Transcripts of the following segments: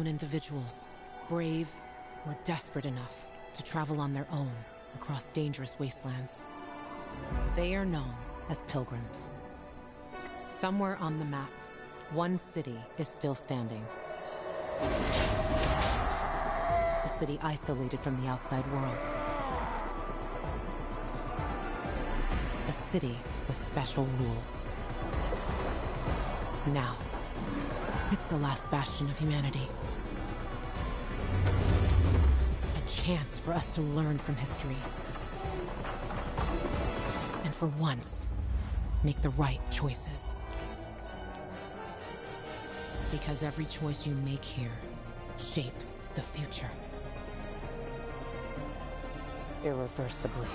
individuals, brave or desperate enough to travel on their own across dangerous wastelands. They are known as pilgrims. Somewhere on the map, one city is still standing. A city isolated from the outside world. A city with special rules. Now, it's the last bastion of humanity. A chance for us to learn from history. And for once, make the right choices. Because every choice you make here shapes the future. Irreversibly.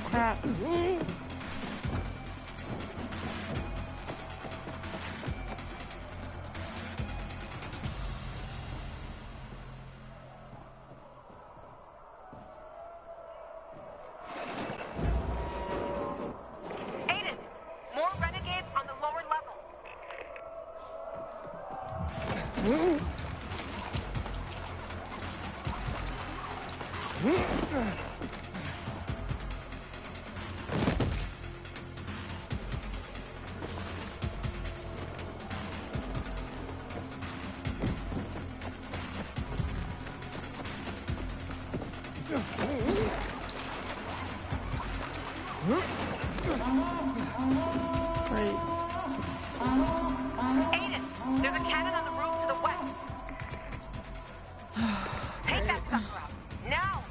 Crap. Aiden, more renegades on the lower level. Great. Aiden, there's a cannon on the roof to the west. Take that sucker out. Now!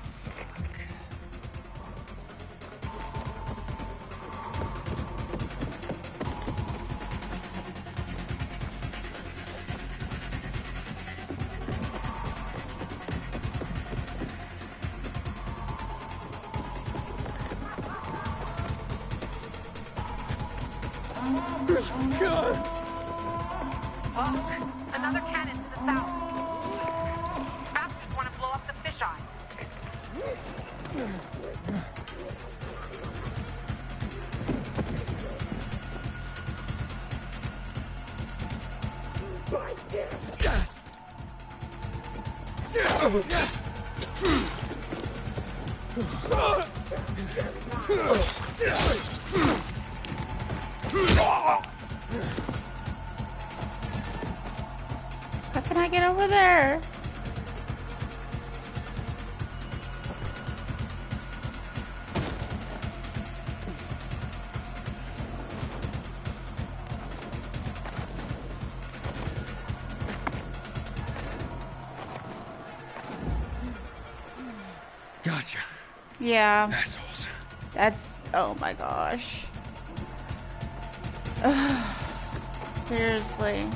Oh, another cannon to the south. Bastards want to blow up the fisheye. How can I get over there? Gotcha. Yeah. Assholes. That's... Oh my gosh. Ugh. Seriously.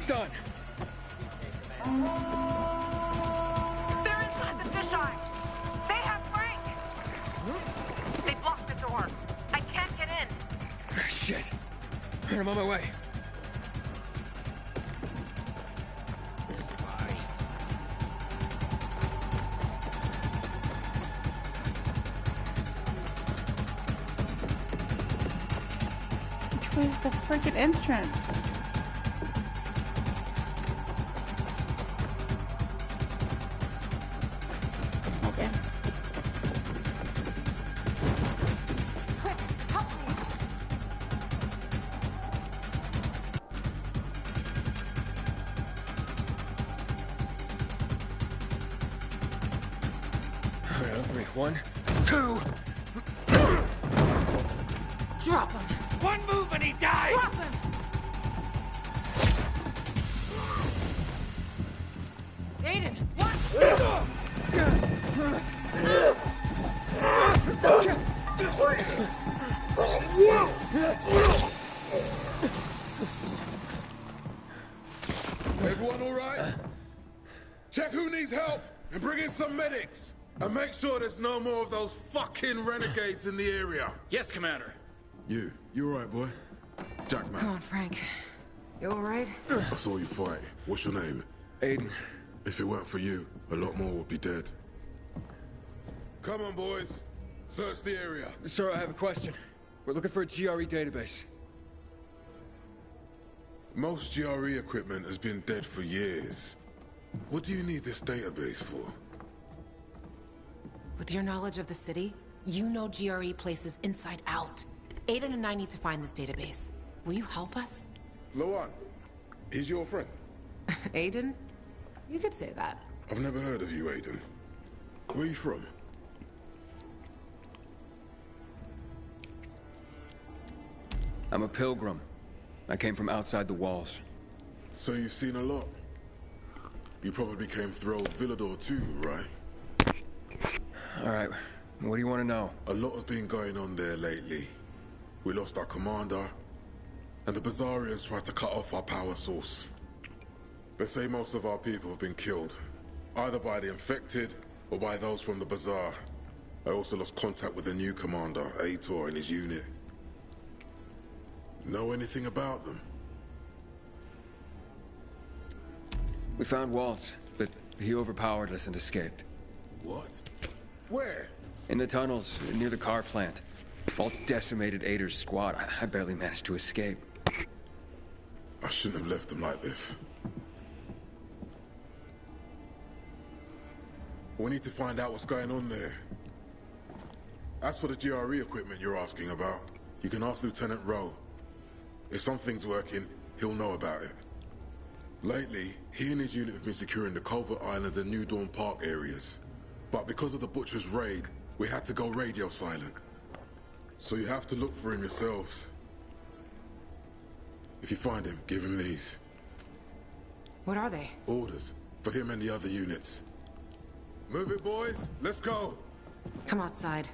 Done. They're inside the fisheye. They have Frank. They blocked the door. I can't get in. Shit. I'm on my way. Where's the freaking entrance? Okay. Quick, help me. All right, on three. 1, 2. Drop him! One move and he dies! Drop him! Aiden, what? Everyone all right? Check who needs help and bring in some medics. And make sure there's no more of those fucking renegades in the area. Yes, Commander. You all right, boy? Jackman. Come on, Frank. You alright? I saw you fight. What's your name? Aiden. If it weren't for you, a lot more would be dead. Come on, boys. Search the area. Sir, I have a question. We're looking for a GRE database. Most GRE equipment has been dead for years. What do you need this database for? With your knowledge of the city, you know GRE places inside out. Aiden and I need to find this database. Will you help us? Lawan, he's your friend. Aiden? You could say that. I've never heard of you, Aiden. Where are you from? I'm a pilgrim. I came from outside the walls. So you've seen a lot. You probably came through Old Villador too, right? All right, what do you want to know? A lot has been going on there lately. We lost our commander, and the Bazaarians tried to cut off our power source. They say most of our people have been killed, either by the infected or by those from the Bazaar. I also lost contact with the new commander, Aitor, and his unit. Know anything about them? We found Waltz, but he overpowered us and escaped. What? Where? In the tunnels, near the car plant. Waltz decimated Ader's squad. I barely managed to escape. I shouldn't have left them like this. We need to find out what's going on there. As for the GRE equipment you're asking about, you can ask Lieutenant Rowe. If something's working, he'll know about it. Lately, he and his unit have been securing the Culver Island and New Dawn Park areas. But because of the Butcher's raid, we had to go radio silent. So you have to look for him yourselves. If you find him, give him these. What are they? Orders for him and the other units. Move it, boys. Let's go. Come outside.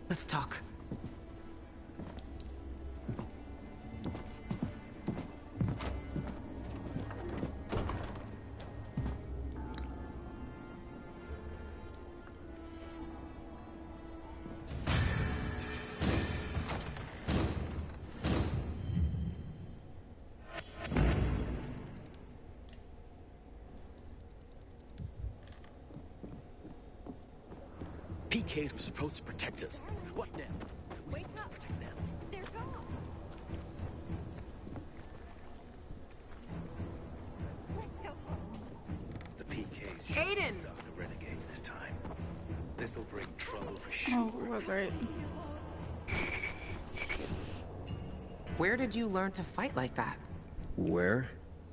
Let's talk. PKs were supposed to protect us. What now? Wake up! Protect them. They're gone. Let's go home. The PKs should Aiden! stop the renegades this time. This'll bring trouble for sure. Oh, we're great. Where did you learn to fight like that? Where?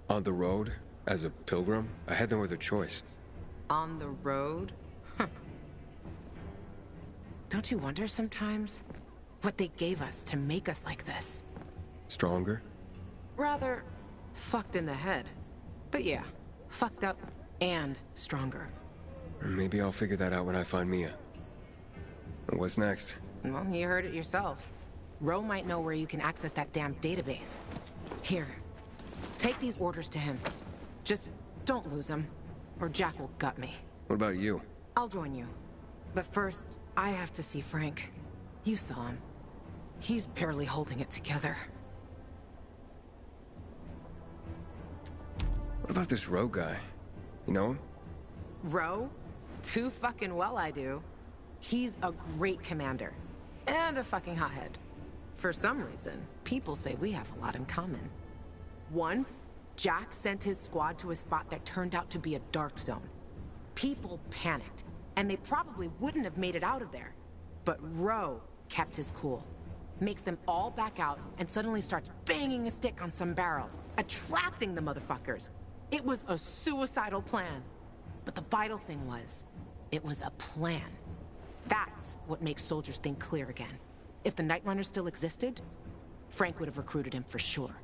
On the road? As a pilgrim? I had no other choice. On the road? Huh. Don't you wonder sometimes what they gave us to make us like this? Stronger? Rather, fucked in the head. But yeah, fucked up and stronger. Maybe I'll figure that out when I find Mia. What's next? Well, you heard it yourself. Rowe might know where you can access that damn database. Here, take these orders to him. Just don't lose them, or Jack will gut me. What about you? I'll join you. But first, I have to see Frank. You saw him. He's barely holding it together. What about this Rowe guy? You know him? Rowe? Too fucking well I do. He's a great commander. And a fucking hothead. For some reason, people say we have a lot in common. Once, Jack sent his squad to a spot that turned out to be a dark zone. People panicked, and they probably wouldn't have made it out of there. But Rowe kept his cool. Makes them all back out and suddenly starts banging a stick on some barrels, attracting the motherfuckers. It was a suicidal plan. But the vital thing was, it was a plan. That's what makes soldiers think clear again. If the Night Runner still existed, Frank would have recruited him for sure.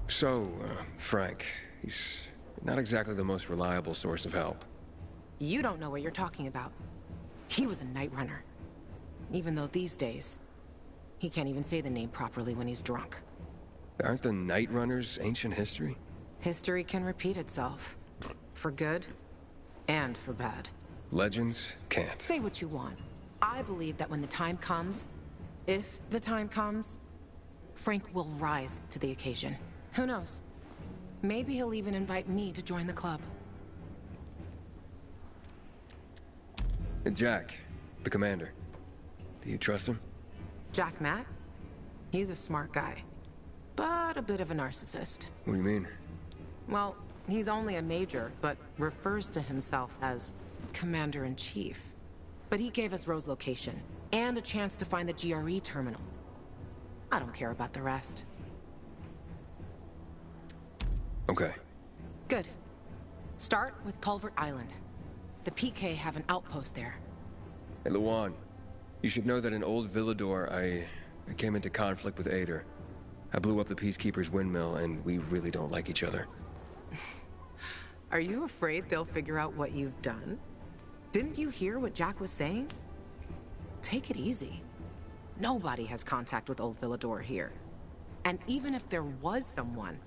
So, Frank, he's not exactly the most reliable source of help. You don't know what you're talking about. He was a Night Runner. Even though these days, he can't even say the name properly when he's drunk. Aren't the Night Runners ancient history? History can repeat itself. For good and for bad. Legends can't. Say what you want. I believe that when the time comes, if the time comes, Frank will rise to the occasion. Who knows? Maybe he'll even invite me to join the club. Jack, the commander. Do you trust him? Jack Matt? He's a smart guy, but a bit of a narcissist. What do you mean? Well, he's only a major, but refers to himself as Commander-in-Chief. But he gave us Rose's location, and a chance to find the GRE terminal. I don't care about the rest. Okay. Good. Start with Culvert Island. The PK have an outpost there. Hey, Lawan, you should know that in Old Villador, I came into conflict with Ader. I blew up the Peacekeeper's windmill, and we really don't like each other. Are you afraid they'll figure out what you've done? Didn't you hear what Jack was saying? Take it easy. Nobody has contact with Old Villador here. And even if there was someone,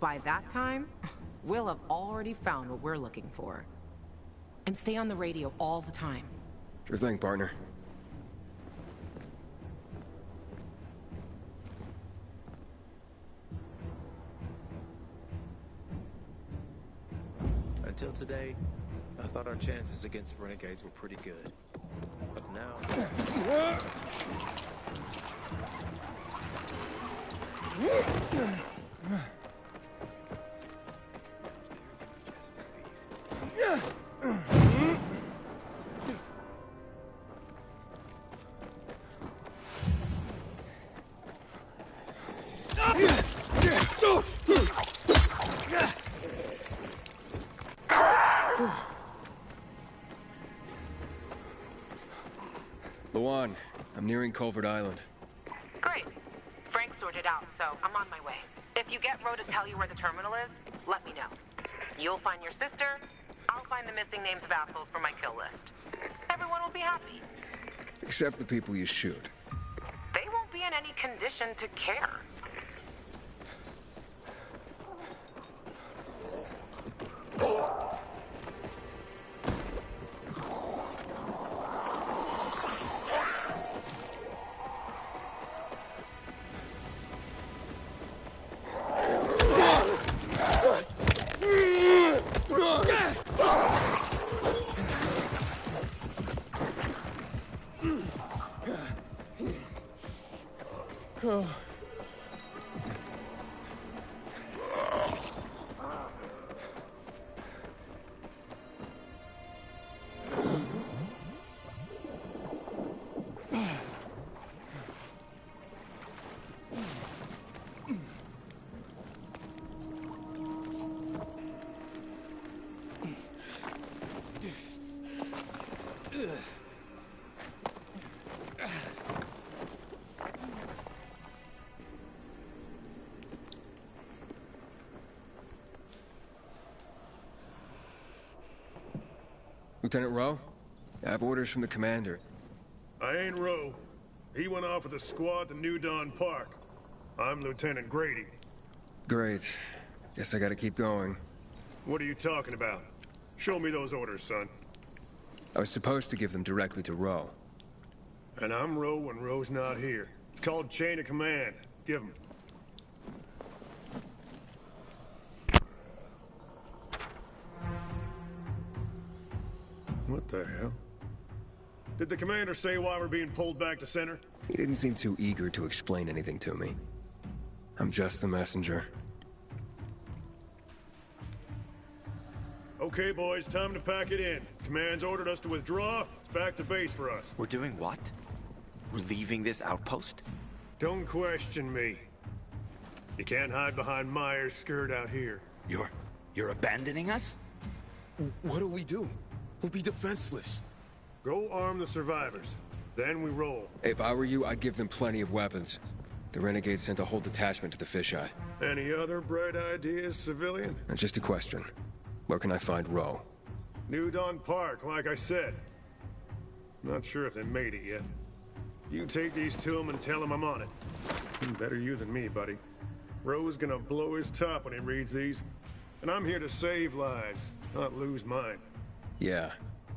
by that time, we'll have already found what we're looking for. And stay on the radio all the time. Sure thing, partner. Until today, I thought our chances against renegades were pretty good. But now... Lawan, I'm nearing Culvert Island. Great. Frank sorted out, so I'm on my way. If you get Ro to tell you where the terminal is, let me know. You'll find your sister, I'll find the missing names of assholes for my kill list. Everyone will be happy. Except the people you shoot. They won't be in any condition to care. Lieutenant Rowe? I have orders from the commander. I ain't Rowe. He went off with a squad to New Dawn Park. I'm Lieutenant Grady. Great. Guess I gotta keep going. What are you talking about? Show me those orders, son. I was supposed to give them directly to Rowe. And I'm Rowe when Rowe's not here. It's called Chain of Command. Give 'em. What the hell? Did the commander say why we're being pulled back to center? He didn't seem too eager to explain anything to me. I'm just the messenger. Okay, boys, time to pack it in. Command's ordered us to withdraw. It's back to base for us. We're doing what? We're leaving this outpost? Don't question me. You can't hide behind Myers' skirt out here. You're abandoning us? What'll we do? We'll be defenseless. Go arm the survivors. Then we roll. If I were you, I'd give them plenty of weapons. The renegades sent a whole detachment to the fisheye. Any other bright ideas, civilian? And just a question. Where can I find Rowe? New Dawn Park, like I said. Not sure if they made it yet. You take these to him and tell him I'm on it. Better you than me, buddy. Rowe's gonna blow his top when he reads these. And I'm here to save lives, not lose mine. Yeah.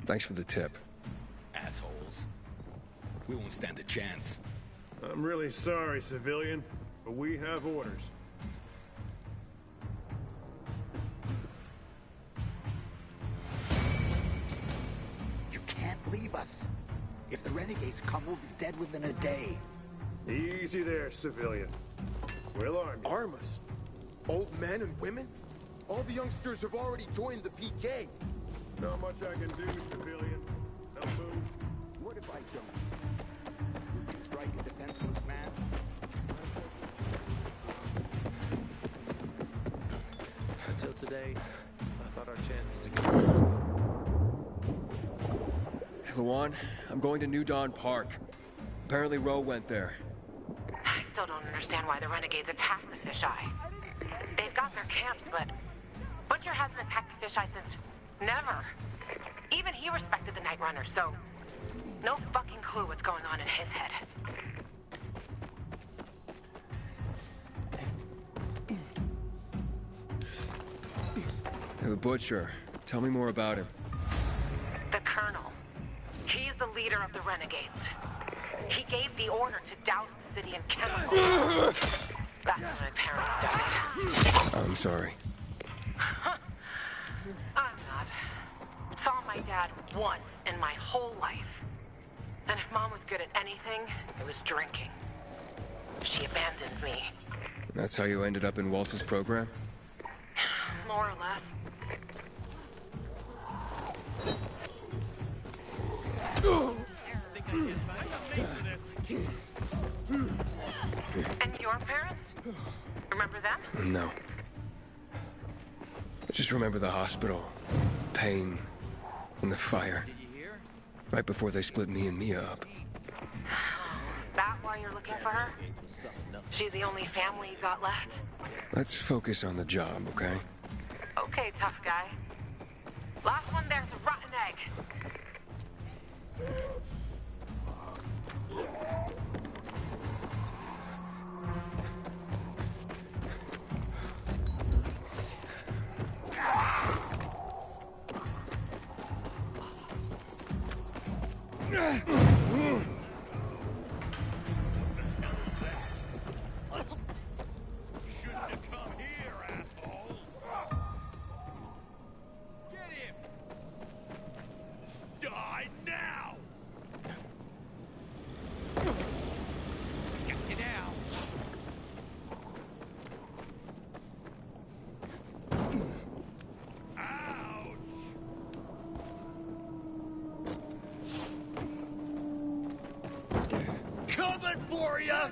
Thanks for the tip. Assholes. We won't stand a chance. I'm really sorry, civilian, but we have orders. You can't leave us. If the renegades come, we'll be dead within a day. Easy there, civilian. We'll arm you. Arm us? Old men and women? All the youngsters have already joined the PK. Not much I can do, civilian. No move. What if I don't? Will you strike a defenseless man? Until today, I thought our chances against... Hey, Lawan, I'm going to New Dawn Park. Apparently Roe went there. I still don't understand why the renegades attacked the fisheye. They've got their camps, but Butcher hasn't attacked the fisheye since never. Even he respected the Night Runner, so no fucking clue what's going on in his head. Hey, the Butcher. Tell me more about him. The Colonel. He's the leader of the renegades. He gave the order to douse the city in chemicals. That's when my parents died. I'm sorry. I'm not. Saw my dad once in my whole life. And if Mom was good at anything, it was drinking. She abandoned me. That's how you ended up in Waltz's program? More or less. And your parents? Remember them? No. I just remember the hospital, pain, and the fire. Right before they split me and Mia up. That why you're looking for her? She's the only family you got left? Let's focus on the job, okay? Okay, tough guy. Last one there's a rotten egg. Coming for ya!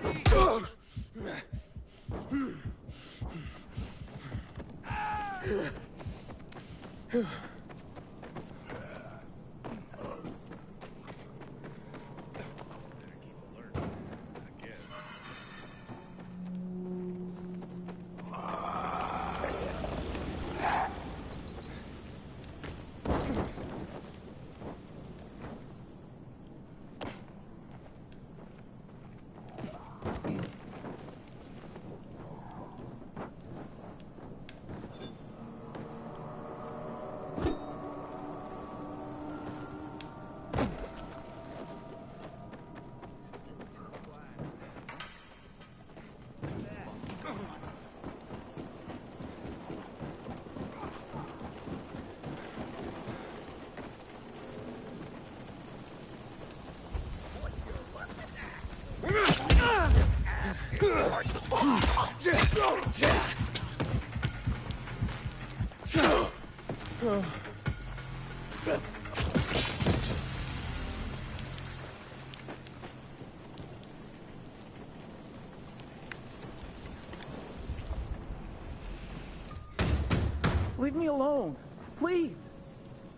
Leave me alone, please.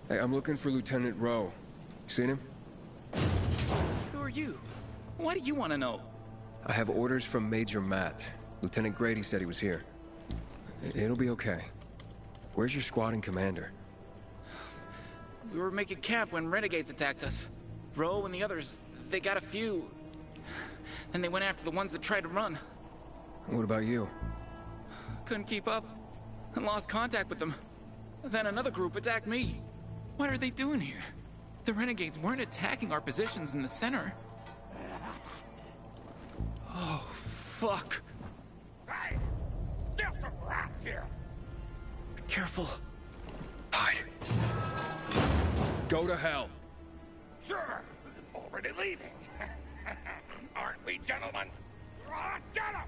Hey, I'm looking for Lieutenant Roe. Seen him? Who are you? Why do you want to know? I have orders from Major Matt. Lieutenant Grady said he was here. It'll be okay. Where's your squad and commander? We were making camp when renegades attacked us. Roe and the others, they got a few. Then they went after the ones that tried to run. What about you? Couldn't keep up and lost contact with them. Then another group attacked me. What are they doing here? The renegades weren't attacking our positions in the center. Oh, fuck. Hey! Still some rats here! Careful. Hide. Go to hell. Sure! Already leaving. Aren't we, gentlemen? Let's get him!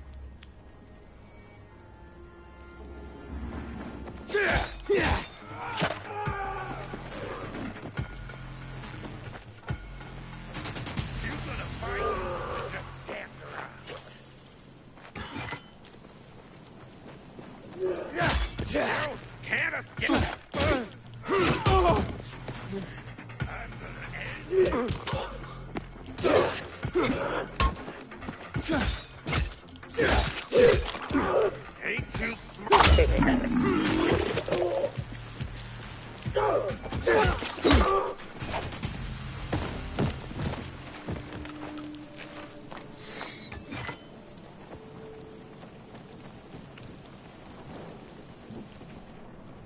You gonna fight? Just dance around. You can't escape. I'm gonna end Ain't you smart?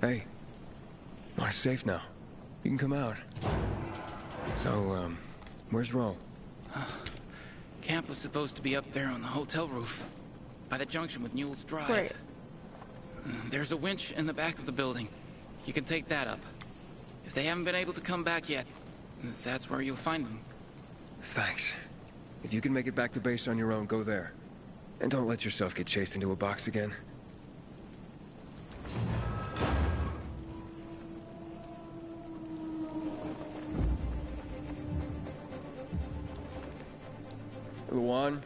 Hey, we're safe now. You can come out. So, where's Ro? Camp was supposed to be up there on the hotel roof, by the junction with Newell's Drive. Great. There's a winch in the back of the building. You can take that up. If they haven't been able to come back yet, that's where you'll find them. Thanks. If you can make it back to base on your own, go there. And don't let yourself get chased into a box again. Luan,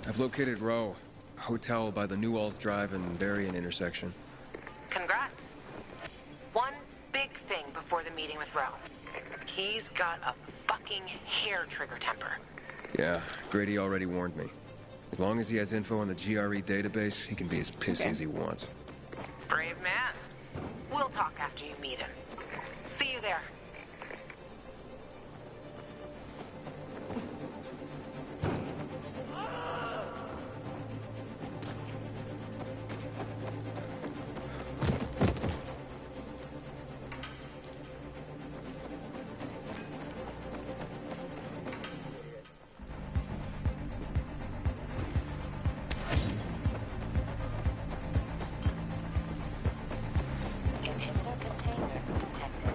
I've located Ro. A hotel by the Newell's Drive and Berrien intersection. Congrats. One big thing before the meeting with Ro. He's got a fucking hair trigger temper. Yeah, Grady already warned me. As long as he has info on the GRE database, he can be as pissy as he wants. Brave man. We'll talk after you meet him. See you there. Inhibitor container detected.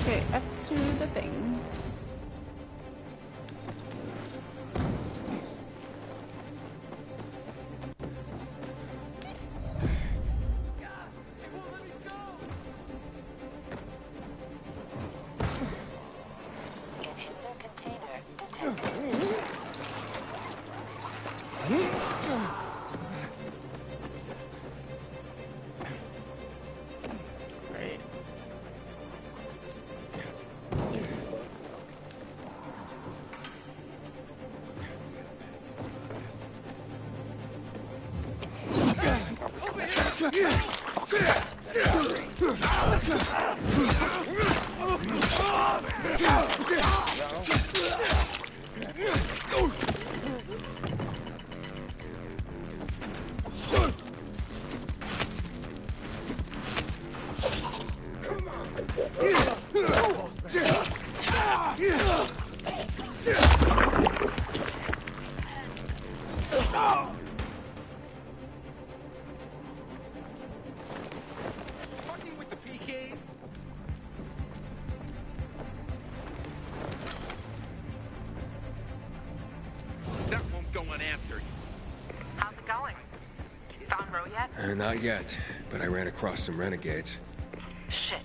Okay, up to the thing. Inhibitor container detected. Great. Fucking with the PKs? That won't go unanswered. How's it going? Found Ro yet? Not yet, but I ran across some renegades. Shit.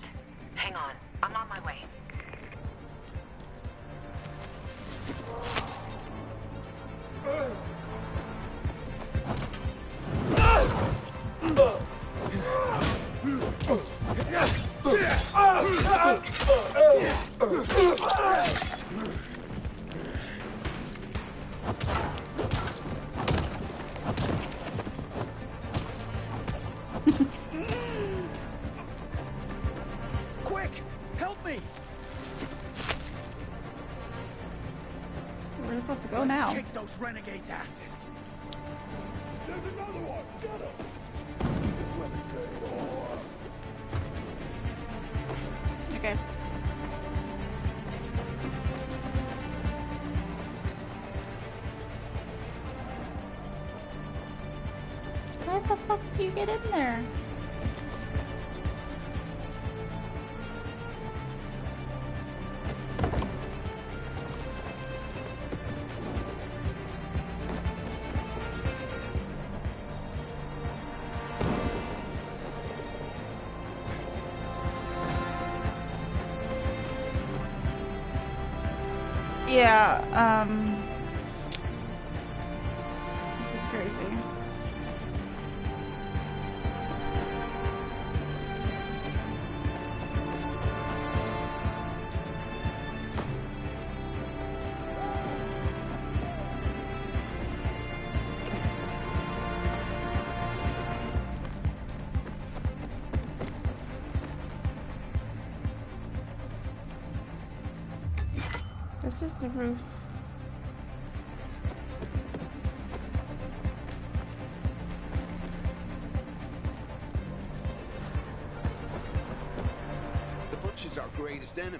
Hang on. I'm on my way. Quick! Help me! Where are we supposed to go now? Kick those renegades' asses! There's another one! Get him! Okay. the fuck do you get in there? Yeah, this is crazy. This is the roof. The Butcher's our greatest enemy.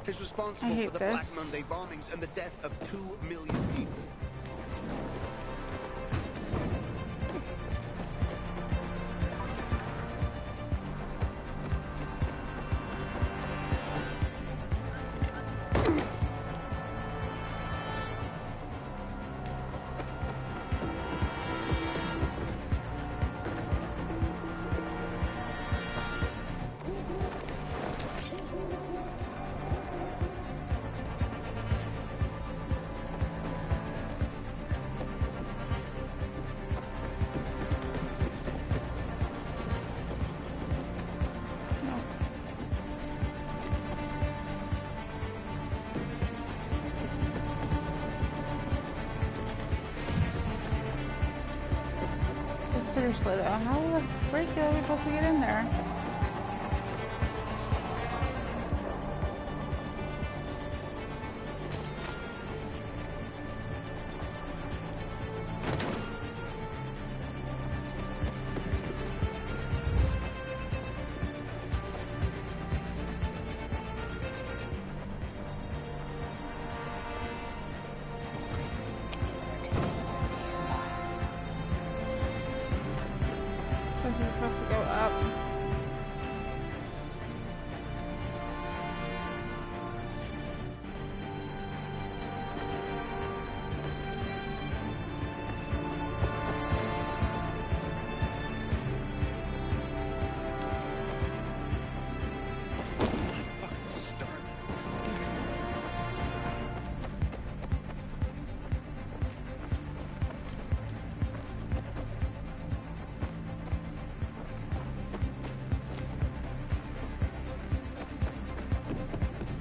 He's responsible for the Black Monday bombings and the death of 2 million people. Seriously though, how the freak are we supposed to get in there? We're supposed to go up.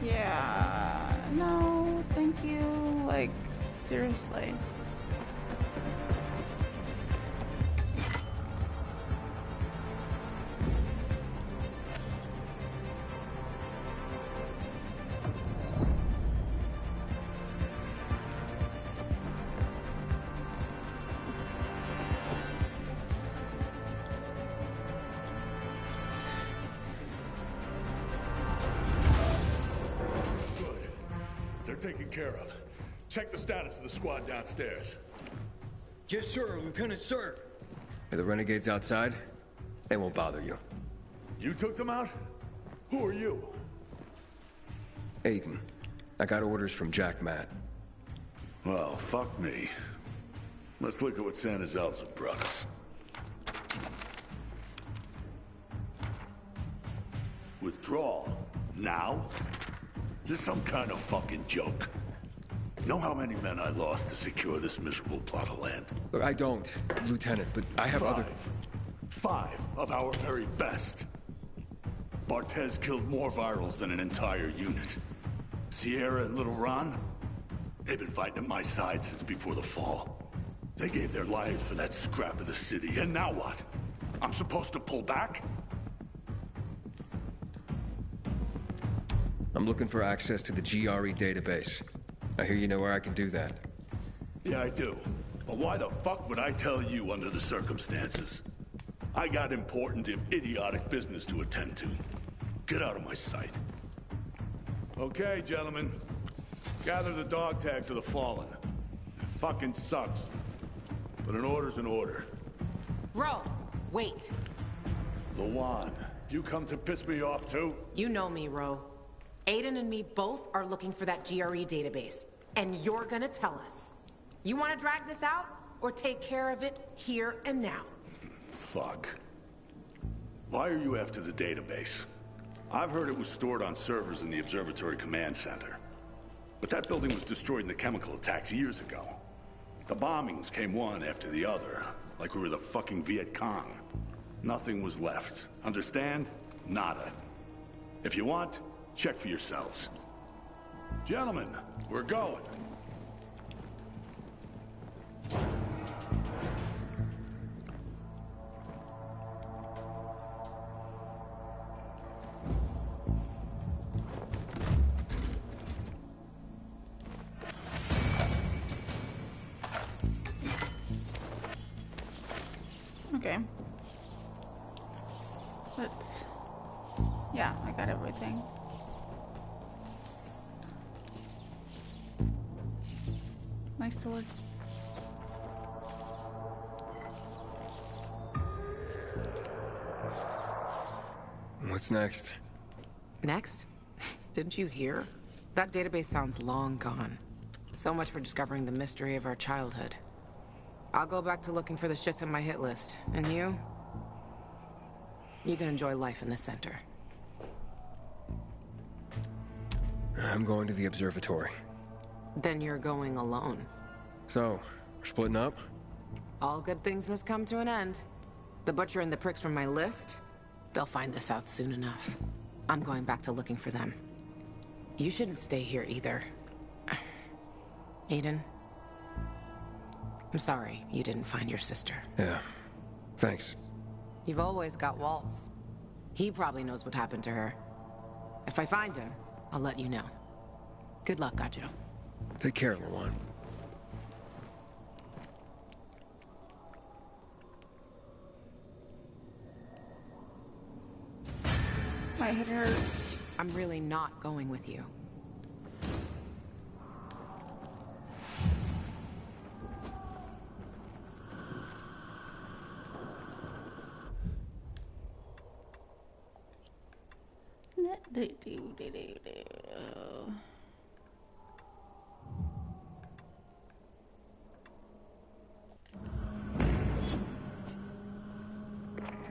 Yeah, no, thank you. Like, seriously. Taken care of. Check the status of the squad downstairs. Yes, sir, Lieutenant, sir. Are the renegades outside? They won't bother you. You took them out? Who are you? Aiden. I got orders from Jack Matt. Well, fuck me. Let's look at what Santa Zelza brought us. Withdrawal? Now? This is some kind of fucking joke. Know how many men I lost to secure this miserable plot of land? Look, I don't, Lieutenant, but I have other... 5 of our very best. Bartez killed more virals than an entire unit. Sierra and Little Ron? They've been fighting at my side since before the fall. They gave their lives for that scrap of the city, and now what? I'm supposed to pull back? I'm looking for access to the GRE database. I hear you know where I can do that. Yeah, I do. But why the fuck would I tell you under the circumstances? I got important, if idiotic, business to attend to. Get out of my sight. Okay, gentlemen. Gather the dog tags of the fallen. It fucking sucks. But an order's an order. Ro, wait. Lawan, you come to piss me off too? You know me, Ro. Aiden and me both are looking for that GRE database, and you're gonna tell us. You wanna drag this out, or take care of it here and now? Fuck. Why are you after the database? I've heard it was stored on servers in the Observatory Command Center. But that building was destroyed in the chemical attacks years ago. The bombings came one after the other, like we were the fucking Viet Cong. Nothing was left. Understand? Nada. If you want, check for yourselves. Gentlemen, we're going. Okay. Let's... Yeah, I got everything. Nice sword. What's next? Next? Didn't you hear? That database sounds long gone. So much for discovering the mystery of our childhood. I'll go back to looking for the shits on my hit list. And you? You can enjoy life in the center. I'm going to the observatory. Then you're going alone. So, we're splitting up? All good things must come to an end. The butcher and the pricks from my list, they'll find this out soon enough. I'm going back to looking for them. You shouldn't stay here either. Aiden, I'm sorry you didn't find your sister. Yeah, thanks. You've always got Waltz. He probably knows what happened to her. If I find him, I'll let you know. Good luck, Gajo. Take care, Lawan. My head hurts. I'm really not going with you.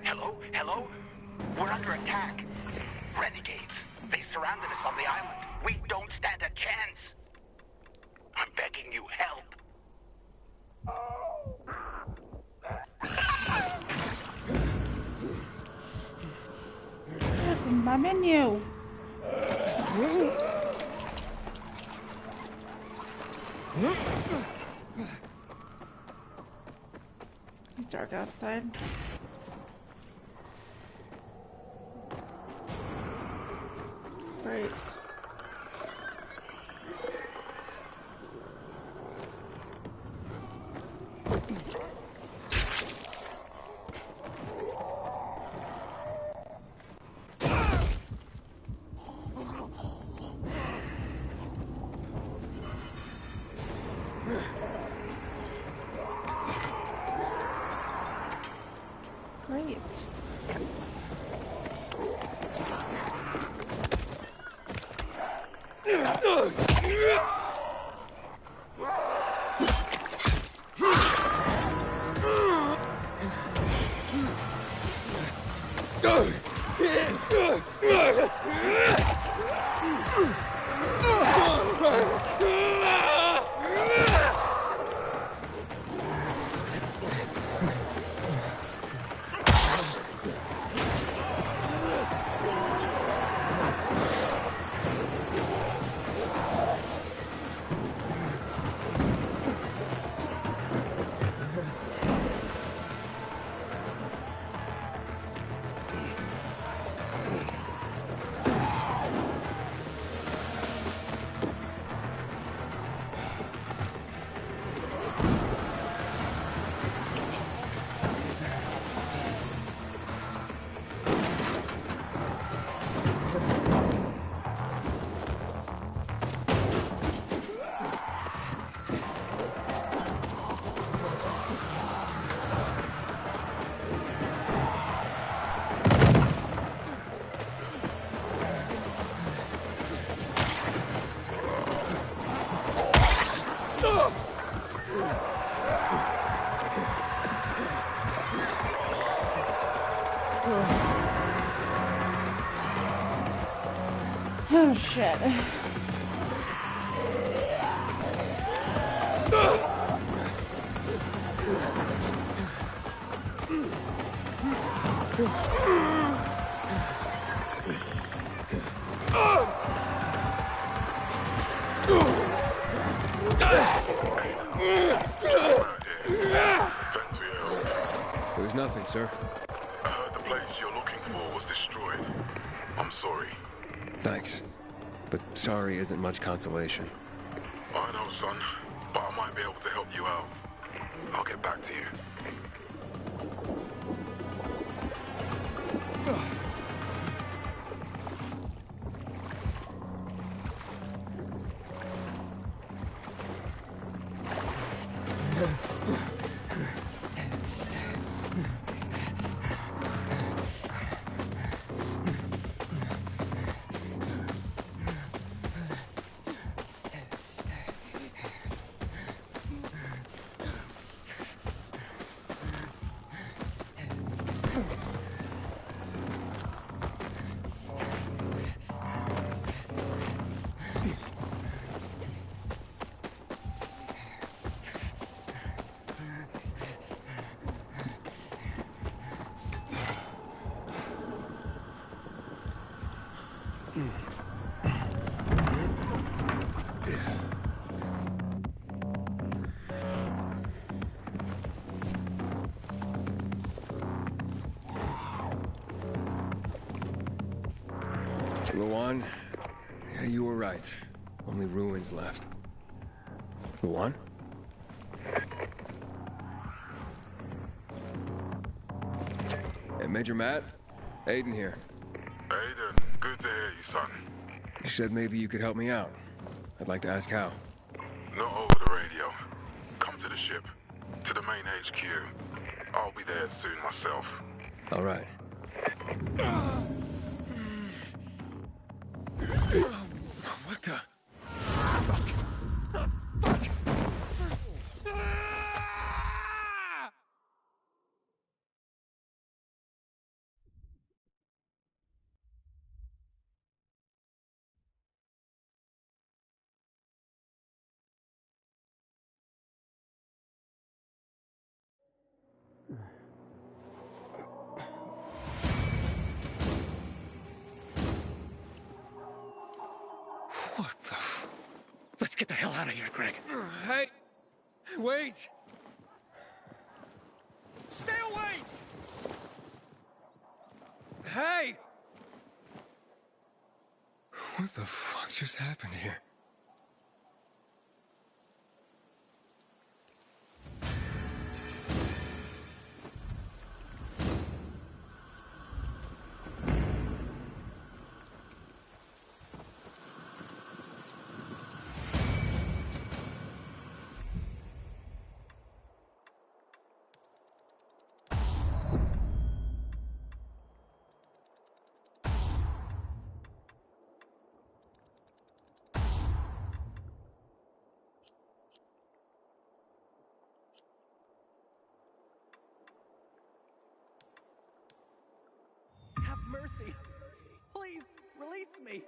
Hello? Hello? We're under attack. Renegades. They surrounded us on the island. We don't stand a chance. I'm begging you, help. That's in my menu. It's dark outside. Great. Great. Oh shit. There's nothing, sir. I heard the place you're looking for was destroyed. I'm sorry. Thanks. But sorry isn't much consolation. I know, son, but I might be able to help you out. I'll get back to you. Lawan, yeah, you were right. Only ruins left. Lawan? Hey, Major Matt? Aiden here. Aiden, good to hear you, son. You said maybe you could help me out. I'd like to ask how. Not over the radio. Come to the ship. To the main HQ. I'll be there soon myself. All right. What the? What the f... Let's get the hell out of here, Greg. Hey! Wait! Stay away! Hey! What the fuck just happened here? Have mercy. Please, release me.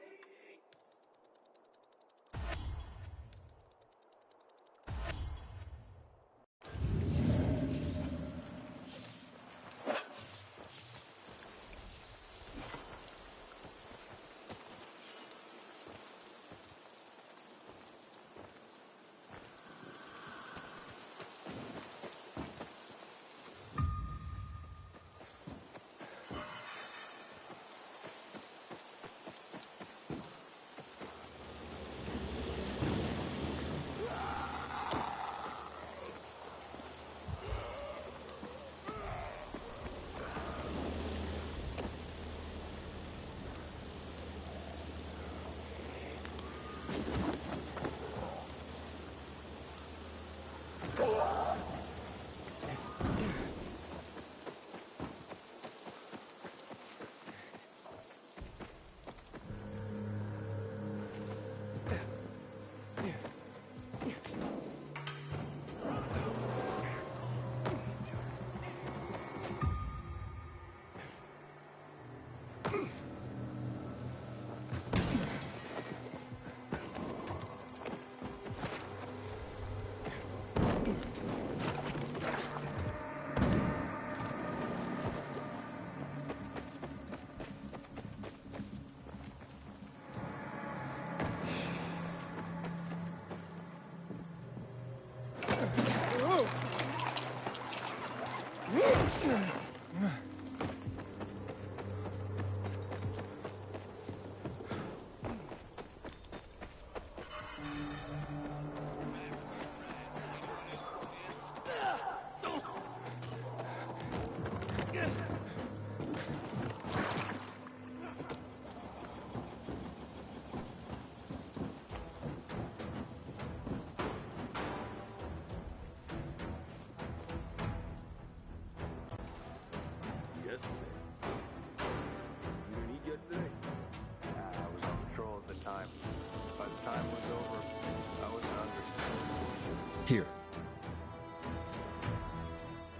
Here.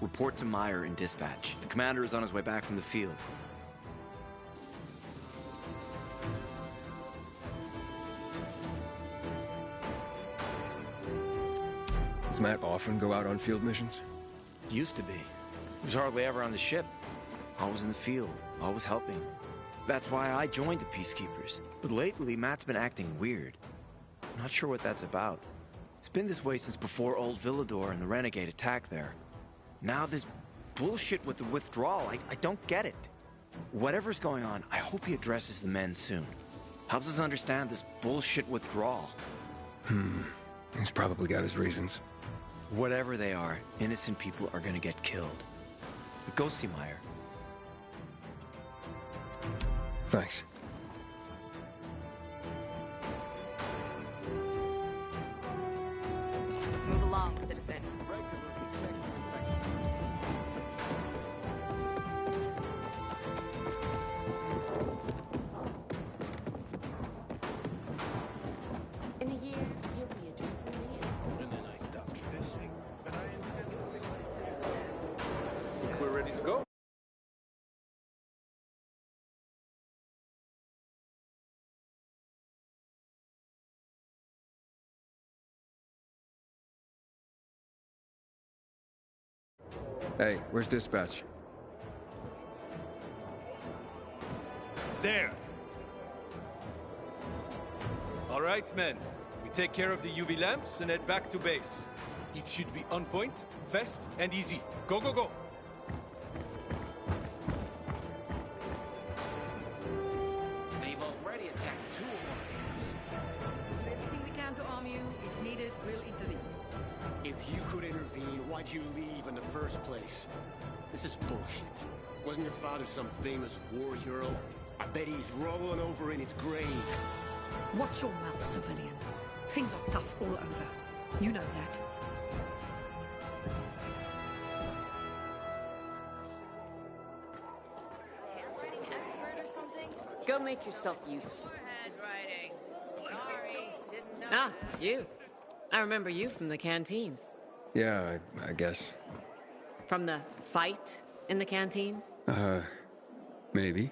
Report to Meyer in dispatch. The commander is on his way back from the field. Does Matt often go out on field missions? Used to be. He was hardly ever on the ship. Always in the field, always helping. That's why I joined the Peacekeepers. But lately, Matt's been acting weird. I'm not sure what that's about. It's been this way since before Old Villador and the Renegade attack there. Now this bullshit with the withdrawal, I don't get it. Whatever's going on, I hope he addresses the men soon. Helps us understand this bullshit withdrawal. He's probably got his reasons. Whatever they are, innocent people are gonna get killed. But go see Meyer. Thanks. Move along, citizen. In a year, you'll be addressing me as And then I stopped fishing, but I intend to be Think we're ready to go? Hey, where's dispatch? There. All right, men. We take care of the UV lamps and head back to base. It should be on point, fast, and easy. Go, go, go! They've already attacked 2 of our camps. Everything we can to arm you. If needed, we'll intervene. If you could intervene, why'd you leave in the first place? This is bullshit. Wasn't your father some famous war hero? I bet he's rolling over in his grave. Watch your mouth, civilian. Things are tough all over. You know that. Handwriting expert or something? Go make yourself useful. Handwriting. Sorry, didn't know. Ah, you. I remember you from the canteen. Yeah, I guess. From the fight in the canteen? Maybe.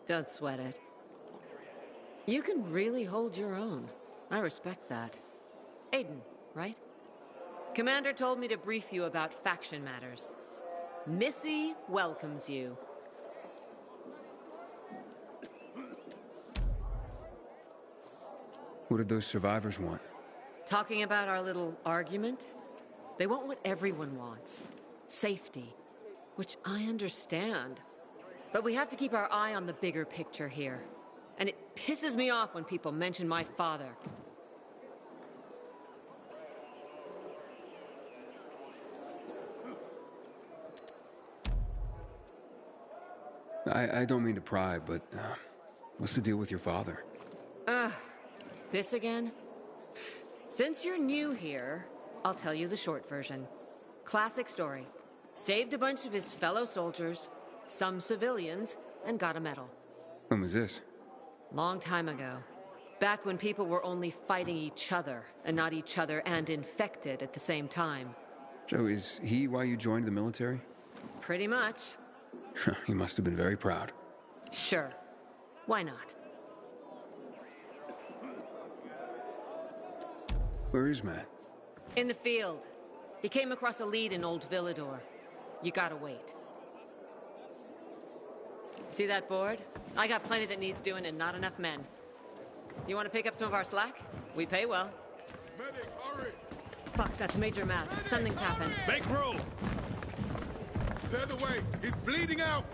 Don't sweat it. You can really hold your own. I respect that. Aiden, right? Commander told me to brief you about faction matters. Missy welcomes you. What did those survivors want? Talking about our little argument? They want what everyone wants. Safety. Which I understand. But we have to keep our eye on the bigger picture here. And it pisses me off when people mention my father. I don't mean to pry, but what's the deal with your father? This again? Since you're new here, I'll tell you the short version. Classic story. Saved a bunch of his fellow soldiers, some civilians, and got a medal. When was this? Long time ago. Back when people were only fighting each other, and not each other and infected at the same time. Joe, is he why you joined the military? Pretty much. He must have been very proud. Sure. Why not? Where is Matt? In the field. He came across a lead in Old Villador. You gotta wait. See that board? I got plenty that needs doing and not enough men. You want to pick up some of our slack? We pay well. Medic, hurry! Fuck, that's Major Matt. Something's happened. Make room! Clear the way! He's bleeding out!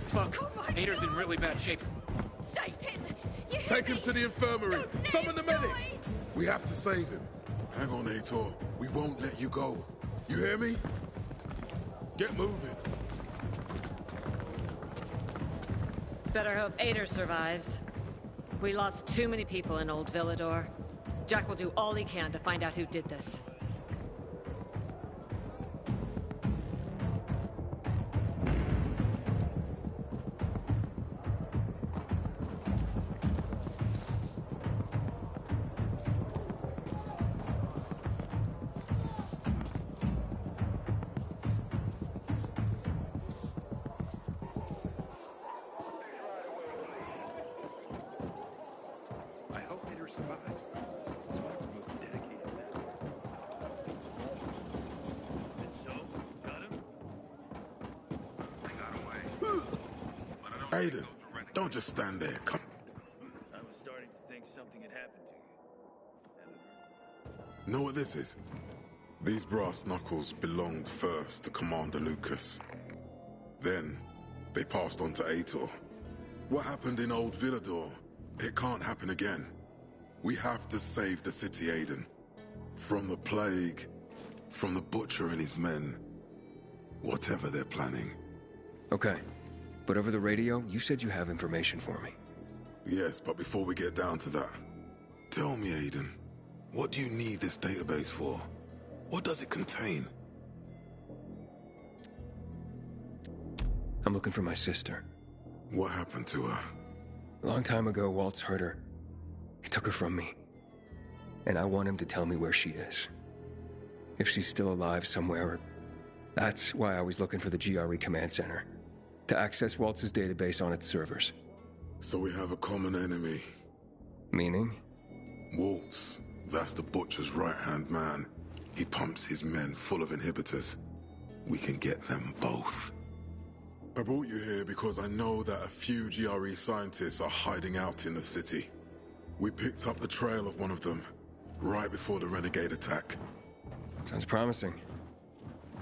Fuck! Ader's in really bad shape. Save him! Take him to the infirmary! Summon the medics! We have to save him. Hang on, Aitor. We won't let you go. You hear me? Get moving. Better hope Ader survives. We lost too many people in Old Villador. Jack will do all he can to find out who did this. survives. That's why we're most dedicated men. And so, got him? They got away. Aiden, don't just stand there. Come. I was starting to think something had happened to you. Know what this is? These brass knuckles belonged first to Commander Lucas. Then, they passed on to Aitor. What happened in Old Villador, it can't happen again. We have to save the city, Aiden. From the plague, from the Butcher and his men. Whatever they're planning. Okay. But over the radio, you said you have information for me. Yes, but before we get down to that, tell me, Aiden, what do you need this database for? What does it contain? I'm looking for my sister. What happened to her? A long time ago, Waltz hurt her. He took her from me. And I want him to tell me where she is. If she's still alive somewhere. That's why I was looking for the GRE command center. To access Waltz's database on its servers. So we have a common enemy. Meaning? Waltz. That's the Butcher's right-hand man. He pumps his men full of inhibitors. We can get them both. I brought you here because I know that a few GRE scientists are hiding out in the city. We picked up the trail of one of them, right before the Renegade attack. Sounds promising.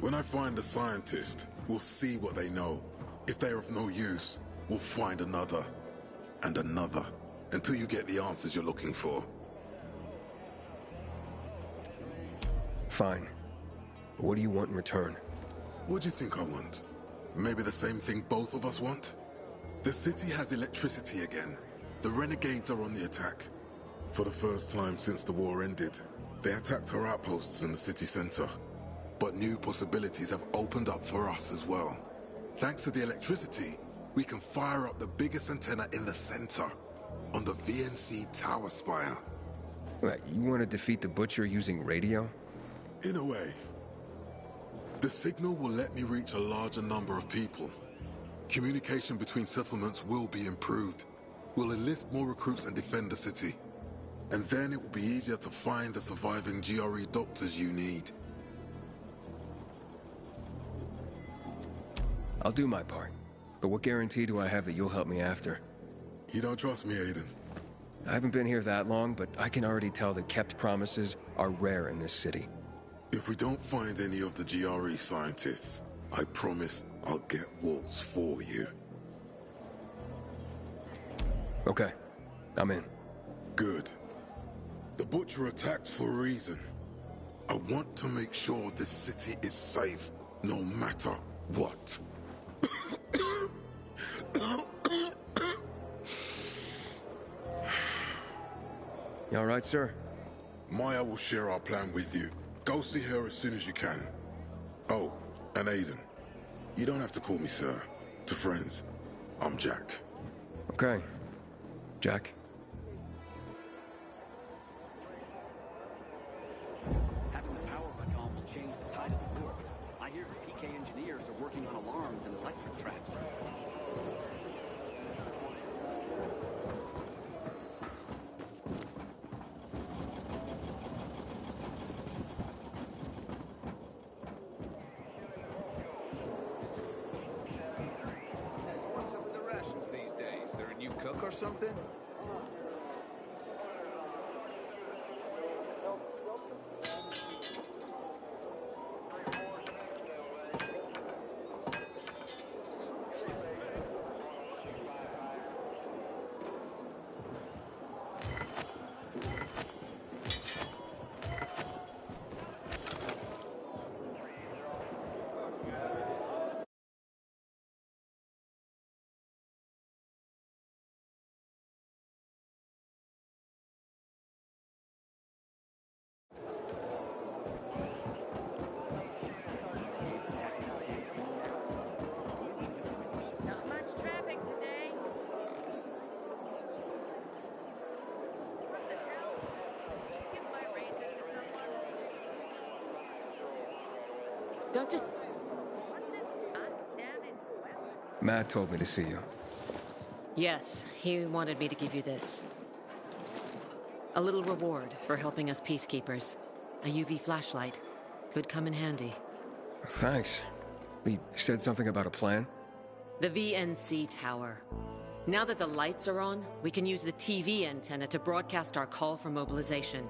When I find a scientist, we'll see what they know. If they're of no use, we'll find another, and another, until you get the answers you're looking for. Fine. But what do you want in return? What do you think I want? Maybe the same thing both of us want? The city has electricity again. The Renegades are on the attack. For the first time since the war ended, they attacked our outposts in the city center. But new possibilities have opened up for us as well. Thanks to the electricity, we can fire up the biggest antenna in the center, on the VNC tower spire. What, you want to defeat the Butcher using radio? In a way. The signal will let me reach a larger number of people. Communication between settlements will be improved. We'll enlist more recruits and defend the city. And then it will be easier to find the surviving GRE doctors you need. I'll do my part. But what guarantee do I have that you'll help me after? You don't trust me, Aiden? I haven't been here that long, but I can already tell that kept promises are rare in this city. If we don't find any of the GRE scientists, I promise I'll get Waltz for you. Okay. I'm in. Good. The Butcher attacked for a reason. I want to make sure this city is safe, no matter what. You all right, sir? Maya will share our plan with you. Go see her as soon as you can. Oh, and Aiden. You don't have to call me sir. To friends, I'm Jack. Okay. Jack. Having the power of a gun will change the tide of the war. I hear the PK engineers are working on alarms and electric traps. What's up with the rations these days? They're a new cook or something? Not much traffic today. What the hell? Give my ranger to someone. Don't just... Matt told me to see you. Yes, he wanted me to give you this. A little reward for helping us peacekeepers. A UV flashlight. Could come in handy. Thanks. He said something about a plan? The VNC tower. Now that the lights are on, we can use the TV antenna to broadcast our call for mobilization.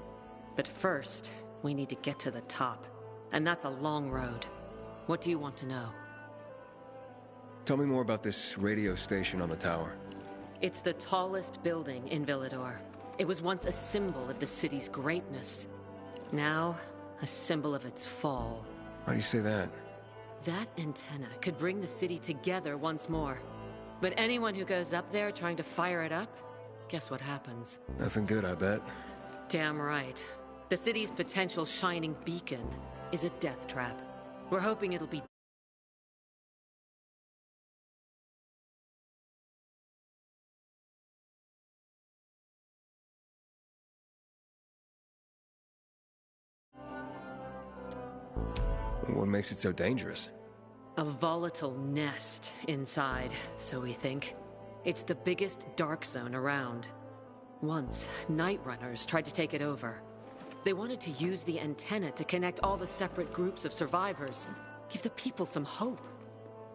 But first, we need to get to the top. And that's a long road. What do you want to know? Tell me more about this radio station on the tower. It's the tallest building in Villedor. It was once a symbol of the city's greatness. Now, a symbol of its fall. Why do you say that? That antenna could bring the city together once more. But anyone who goes up there trying to fire it up, guess what happens? Nothing good, I bet. Damn right. The city's potential shining beacon is a death trap. We're hoping it'll be... What makes it so dangerous? A volatile nest inside, so we think. It's the biggest dark zone around. Once, Night Runners tried to take it over. They wanted to use the antenna to connect all the separate groups of survivors, give the people some hope.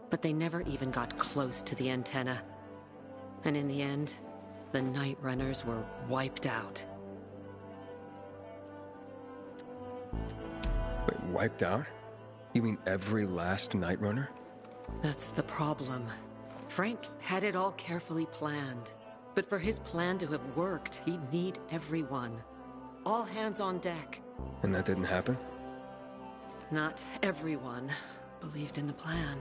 But they never even got close to the antenna. And in the end, the Night Runners were wiped out. Wait, wiped out? You mean every last Night Runner? That's the problem. Frank had it all carefully planned. But for his plan to have worked, he'd need everyone. All hands on deck. And that didn't happen? Not everyone believed in the plan.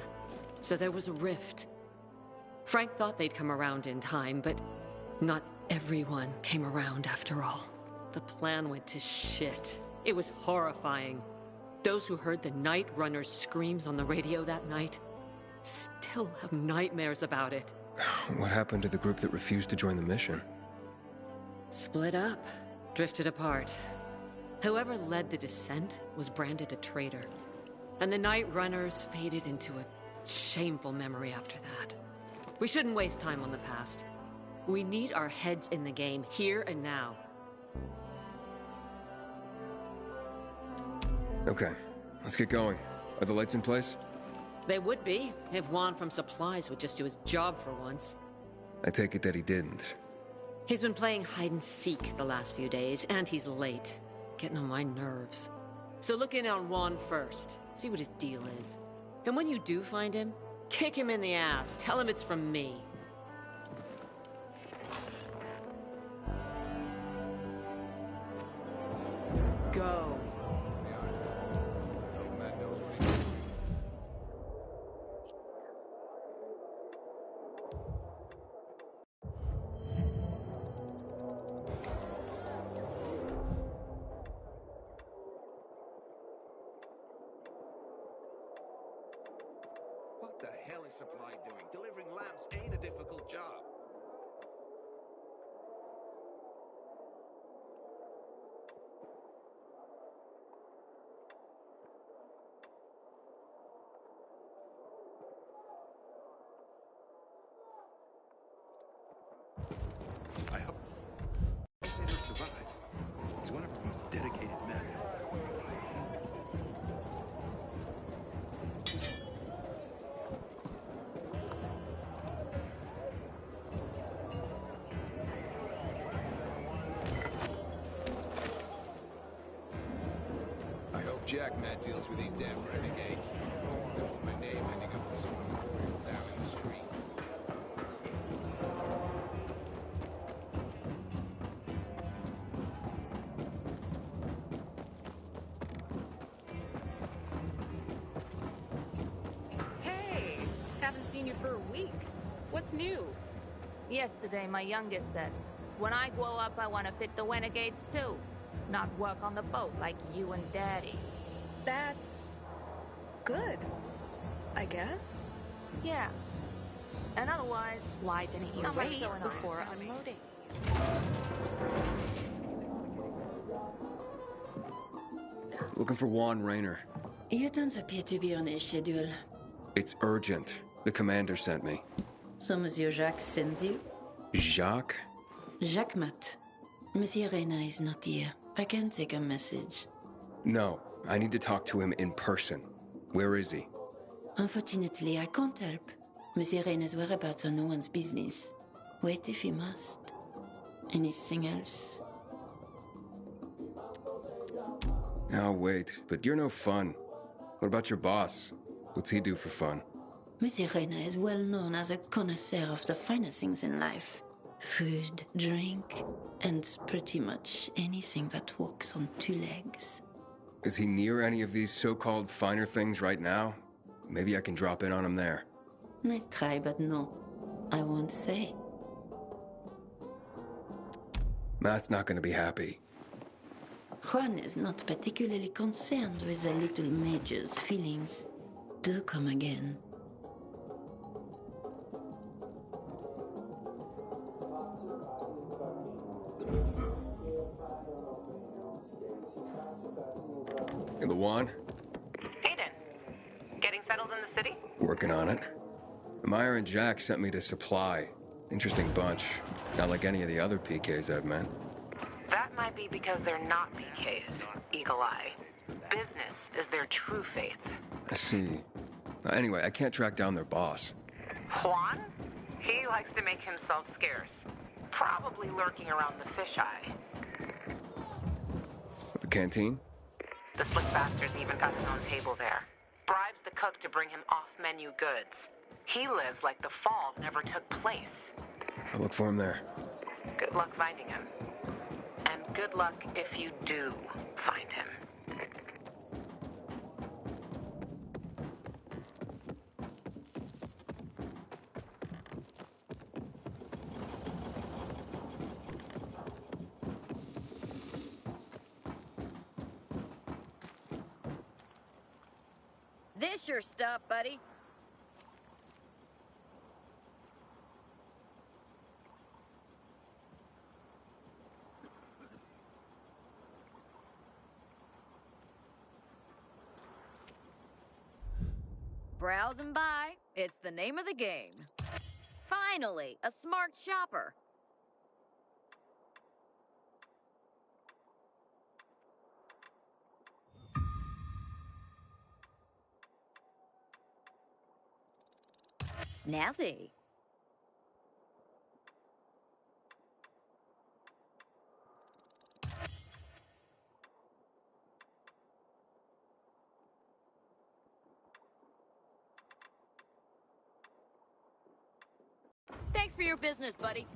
So there was a rift. Frank thought they'd come around in time, but not everyone came around after all. The plan went to shit. It was horrifying. Those who heard the Night Runner's screams on the radio that night still have nightmares about it. What happened to the group that refused to join the mission? Split up. Drifted apart. Whoever led the descent was branded a traitor. And the Night Runners faded into a shameful memory after that. We shouldn't waste time on the past. We need our heads in the game, here and now. Okay, let's get going. Are the lights in place? They would be, if Juan from Supplies would just do his job for once. I take it that he didn't. He's been playing hide-and-seek the last few days, and he's late. Getting on my nerves. So look in on Juan first. See what his deal is. And when you do find him, kick him in the ass. Tell him it's from me. Go. What the hell is Supply doing? Delivering lamps ain't a difficult job. I hope Peter survives. He's one of our most dedicated men. I hope Jackman deals with these damn renegades. My name ending up with some down in the street. Hey! Haven't seen you for a week. What's new? Yesterday, my youngest said, when I grow up, I want to fit the renegades too. Not work on the boat like you and Daddy. That's... good. I guess? Yeah. And otherwise, why didn't you wait before unloading? Looking for Juan Raynor. You don't appear to be on a schedule. It's urgent. The commander sent me. So Monsieur Jacques sends you? Jacques? Jacques Mat. Monsieur Reyna is not here. I can take a message. No, I need to talk to him in person. Where is he? Unfortunately, I can't help. Monsieur Reyna's whereabouts are no one's business. Wait if he must. Anything else? I'll wait, but you're no fun. What about your boss? What's he do for fun? Monsieur Reyna is well known as a connoisseur of the finer things in life. Food, drink, and pretty much anything that walks on two legs. Is he near any of these so-called finer things right now? Maybe I can drop in on him there. Nice try, but no. I won't say. Matt's not gonna be happy. Juan is not particularly concerned with the little major's feelings. Do come again. Hey, Lawan? Aiden, getting settled in the city? Working on it. Meyer and Jack sent me to Supply. Interesting bunch. Not like any of the other PKs I've met. That might be because they're not PKs, Eagle Eye. Business is their true faith. I see. Anyway, I can't track down their boss. Juan? He likes to make himself scarce. Probably lurking around the fisheye. The canteen? The slick bastard's even got his own table there. Bribes the cook to bring him off-menu goods. He lives like the fall never took place. I'll look for him there. Good luck finding him. And good luck if you do find him. This your stuff, buddy. Browse and buy. It's the name of the game. Finally, a smart shopper. Snazzy. Thanks for your business, buddy.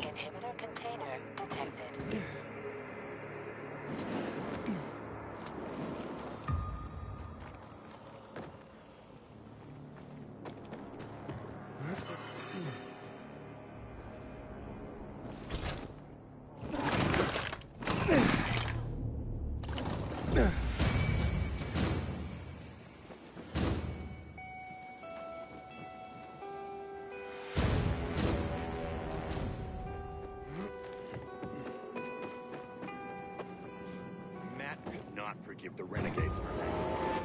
Inhibitor container detected. Forgive the renegades for that.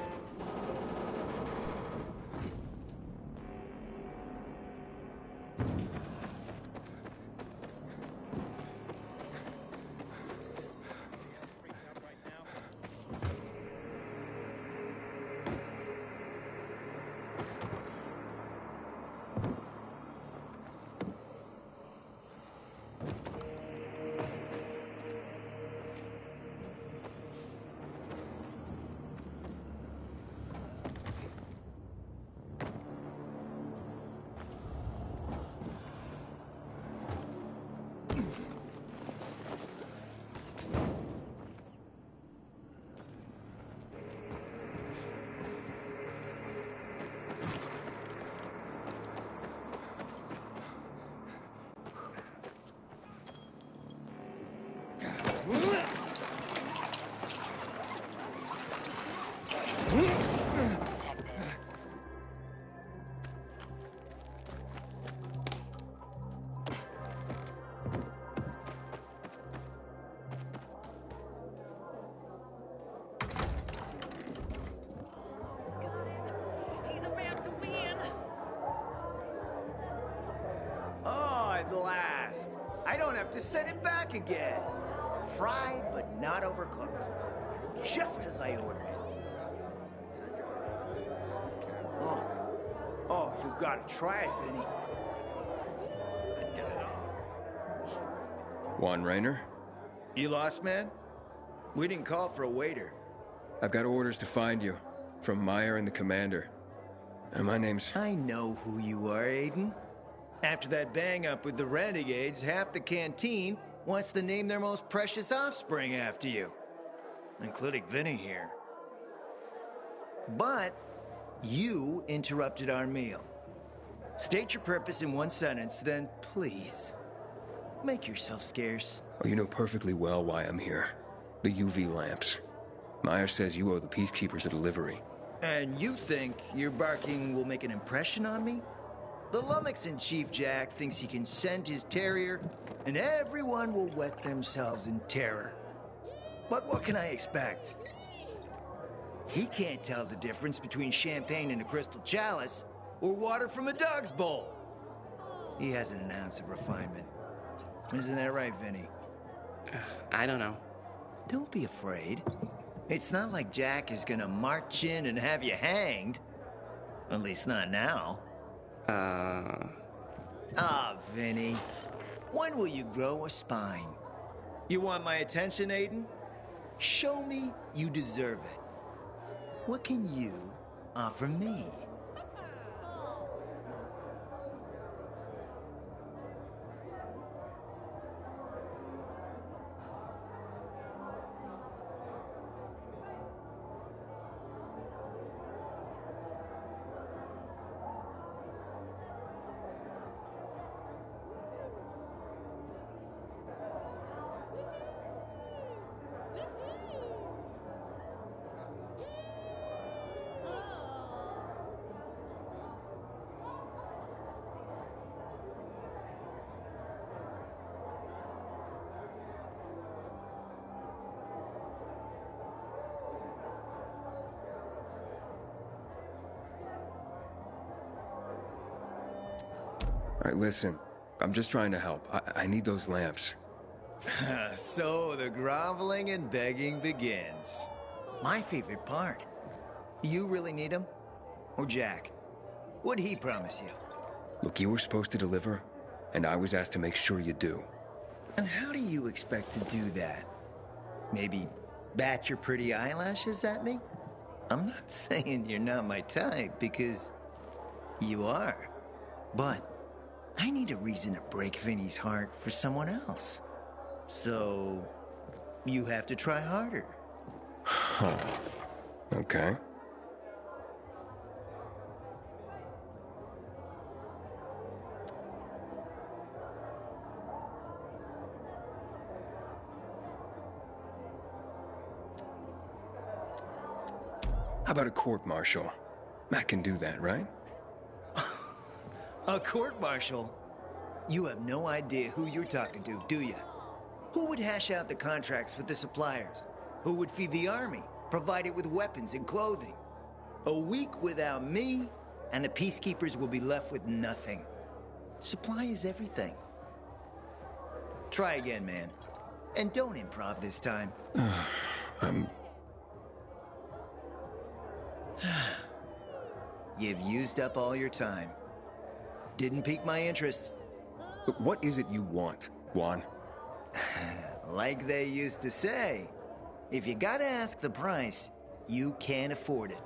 He's about to win! Oh, at last! I don't have to send it back again. Fried but not overcooked. Just as I ordered it. Oh, you gotta try it, Vinny. Juan Raynor? You lost, man? We didn't call for a waiter. I've got orders to find you. From Meyer and the commander. And my name's... I know who you are, Aiden. After that bang-up with the Renegades, half the canteen wants to name their most precious offspring after you. Including Vinny here. But you interrupted our meal. State your purpose in one sentence, then please, make yourself scarce. Oh, you know perfectly well why I'm here. The UV lamps. Meyer says you owe the Peacekeepers a delivery. And you think your barking will make an impression on me? The Lummox-in-Chief Jack thinks he can send his terrier, and everyone will wet themselves in terror. But what can I expect? He can't tell the difference between champagne in a crystal chalice or water from a dog's bowl. He hasn't an ounce of refinement. Isn't that right, Vinny? I don't know. Don't be afraid. It's not like Jack is gonna march in and have you hanged. At least not now. Vinny. When will you grow a spine? You want my attention, Aiden? Show me you deserve it. What can you offer me? All right, listen. I'm just trying to help. I need those lamps. So the groveling and begging begins. My favorite part. You really need them? Or Jack? What'd he promise you? Look, you were supposed to deliver, and I was asked to make sure you do. And how do you expect to do that? Maybe bat your pretty eyelashes at me? I'm not saying you're not my type, because you are. But I need a reason to break Vinny's heart for someone else. So, you have to try harder. Huh. Okay. How about a court-martial? Matt can do that, right? A court-martial? You have no idea who you're talking to, do you? Who would hash out the contracts with the suppliers? Who would feed the army, provide it with weapons and clothing? A week without me, and the peacekeepers will be left with nothing. Supply is everything. Try again, man. And don't improv this time. You've used up all your time. Didn't pique my interest. But what is it you want, Juan? Like they used to say, if you gotta ask the price, you can't afford it.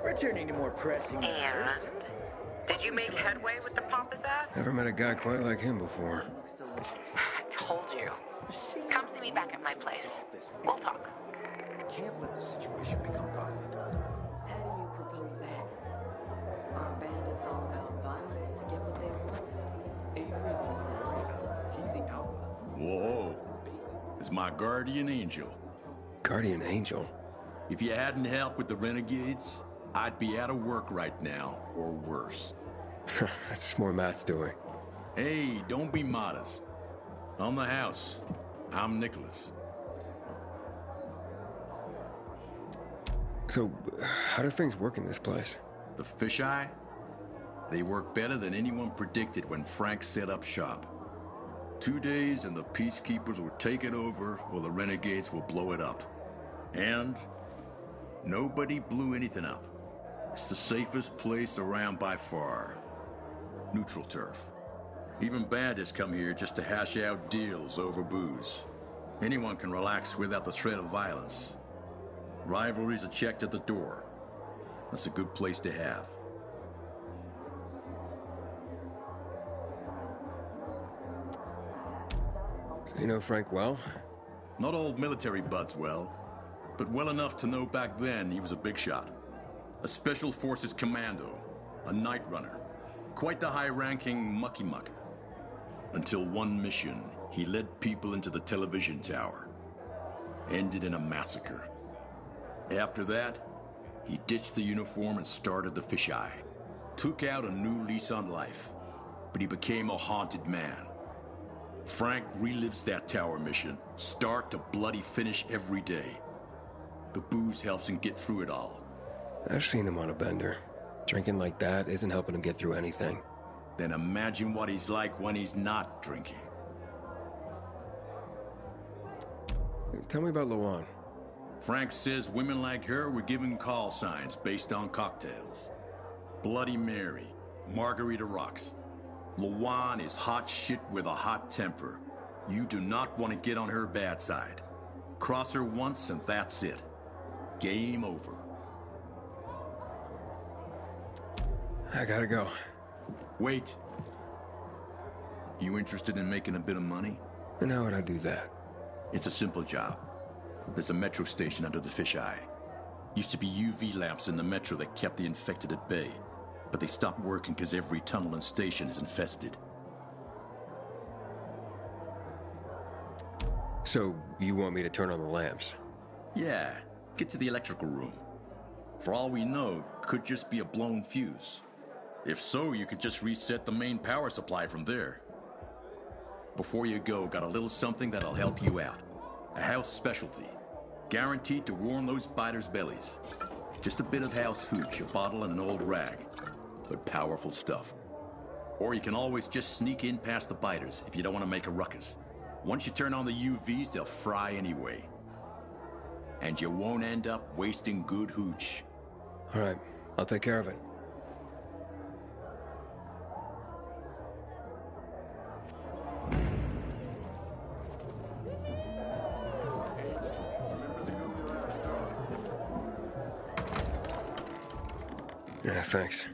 Returning to more pressing matters. Did you make headway with the pompous ass? Never met a guy quite like him before. I told you. Come see me back at my place. We'll talk. Can't let the situation become violent. How do you propose that? Aren't bandits all about violence to get what they want? Avery's the one to worry about. He's the alpha. Whoa. It's my guardian angel. Guardian angel? If you hadn't helped with the renegades, I'd be out of work right now, or worse. That's more Matt's doing. Hey, don't be modest. I'm the house. I'm Nicholas. So, how do things work in this place? The fisheye? They work better than anyone predicted when Frank set up shop. 2 days and the peacekeepers will take it over, or the renegades will blow it up. And nobody blew anything up. It's the safest place around by far. Neutral turf. Even bandits come here just to hash out deals over booze. Anyone can relax without the threat of violence. Rivalries are checked at the door. That's a good place to have. So you know Frank well? Not old military buds well, but well enough to know back then he was a big shot. A Special Forces commando, a night runner. Quite the high-ranking mucky-muck. Until one mission, he led people into the television tower. Ended in a massacre. After that, he ditched the uniform and started the fisheye. Took out a new lease on life. But he became a haunted man. Frank relives that tower mission, start to bloody finish every day. The booze helps him get through it all. I've seen him on a bender. Drinking like that isn't helping him get through anything. Then imagine what he's like when he's not drinking. Tell me about Luan. Frank says women like her were given call signs based on cocktails. Bloody Mary, Margarita Rocks. Luan is hot shit with a hot temper. You do not want to get on her bad side. Cross her once and that's it. Game over. I gotta go. Wait. You interested in making a bit of money? And how would I do that? It's a simple job. There's a metro station under the fisheye. Used to be UV lamps in the metro that kept the infected at bay. But they stopped working because every tunnel and station is infested. So, you want me to turn on the lamps? Yeah, get to the electrical room. For all we know, could just be a blown fuse. If so, you could just reset the main power supply from there. before you go, got a little something that'll help you out. A house specialty. Guaranteed to warm those biters' bellies. Just a bit of house hooch, a bottle and an old rag. But powerful stuff. Or you can always just sneak in past the biters if you don't want to make a ruckus. Once you turn on the UVs, they'll fry anyway. And you won't end up wasting good hooch. All right, I'll take care of it. Yeah, thanks.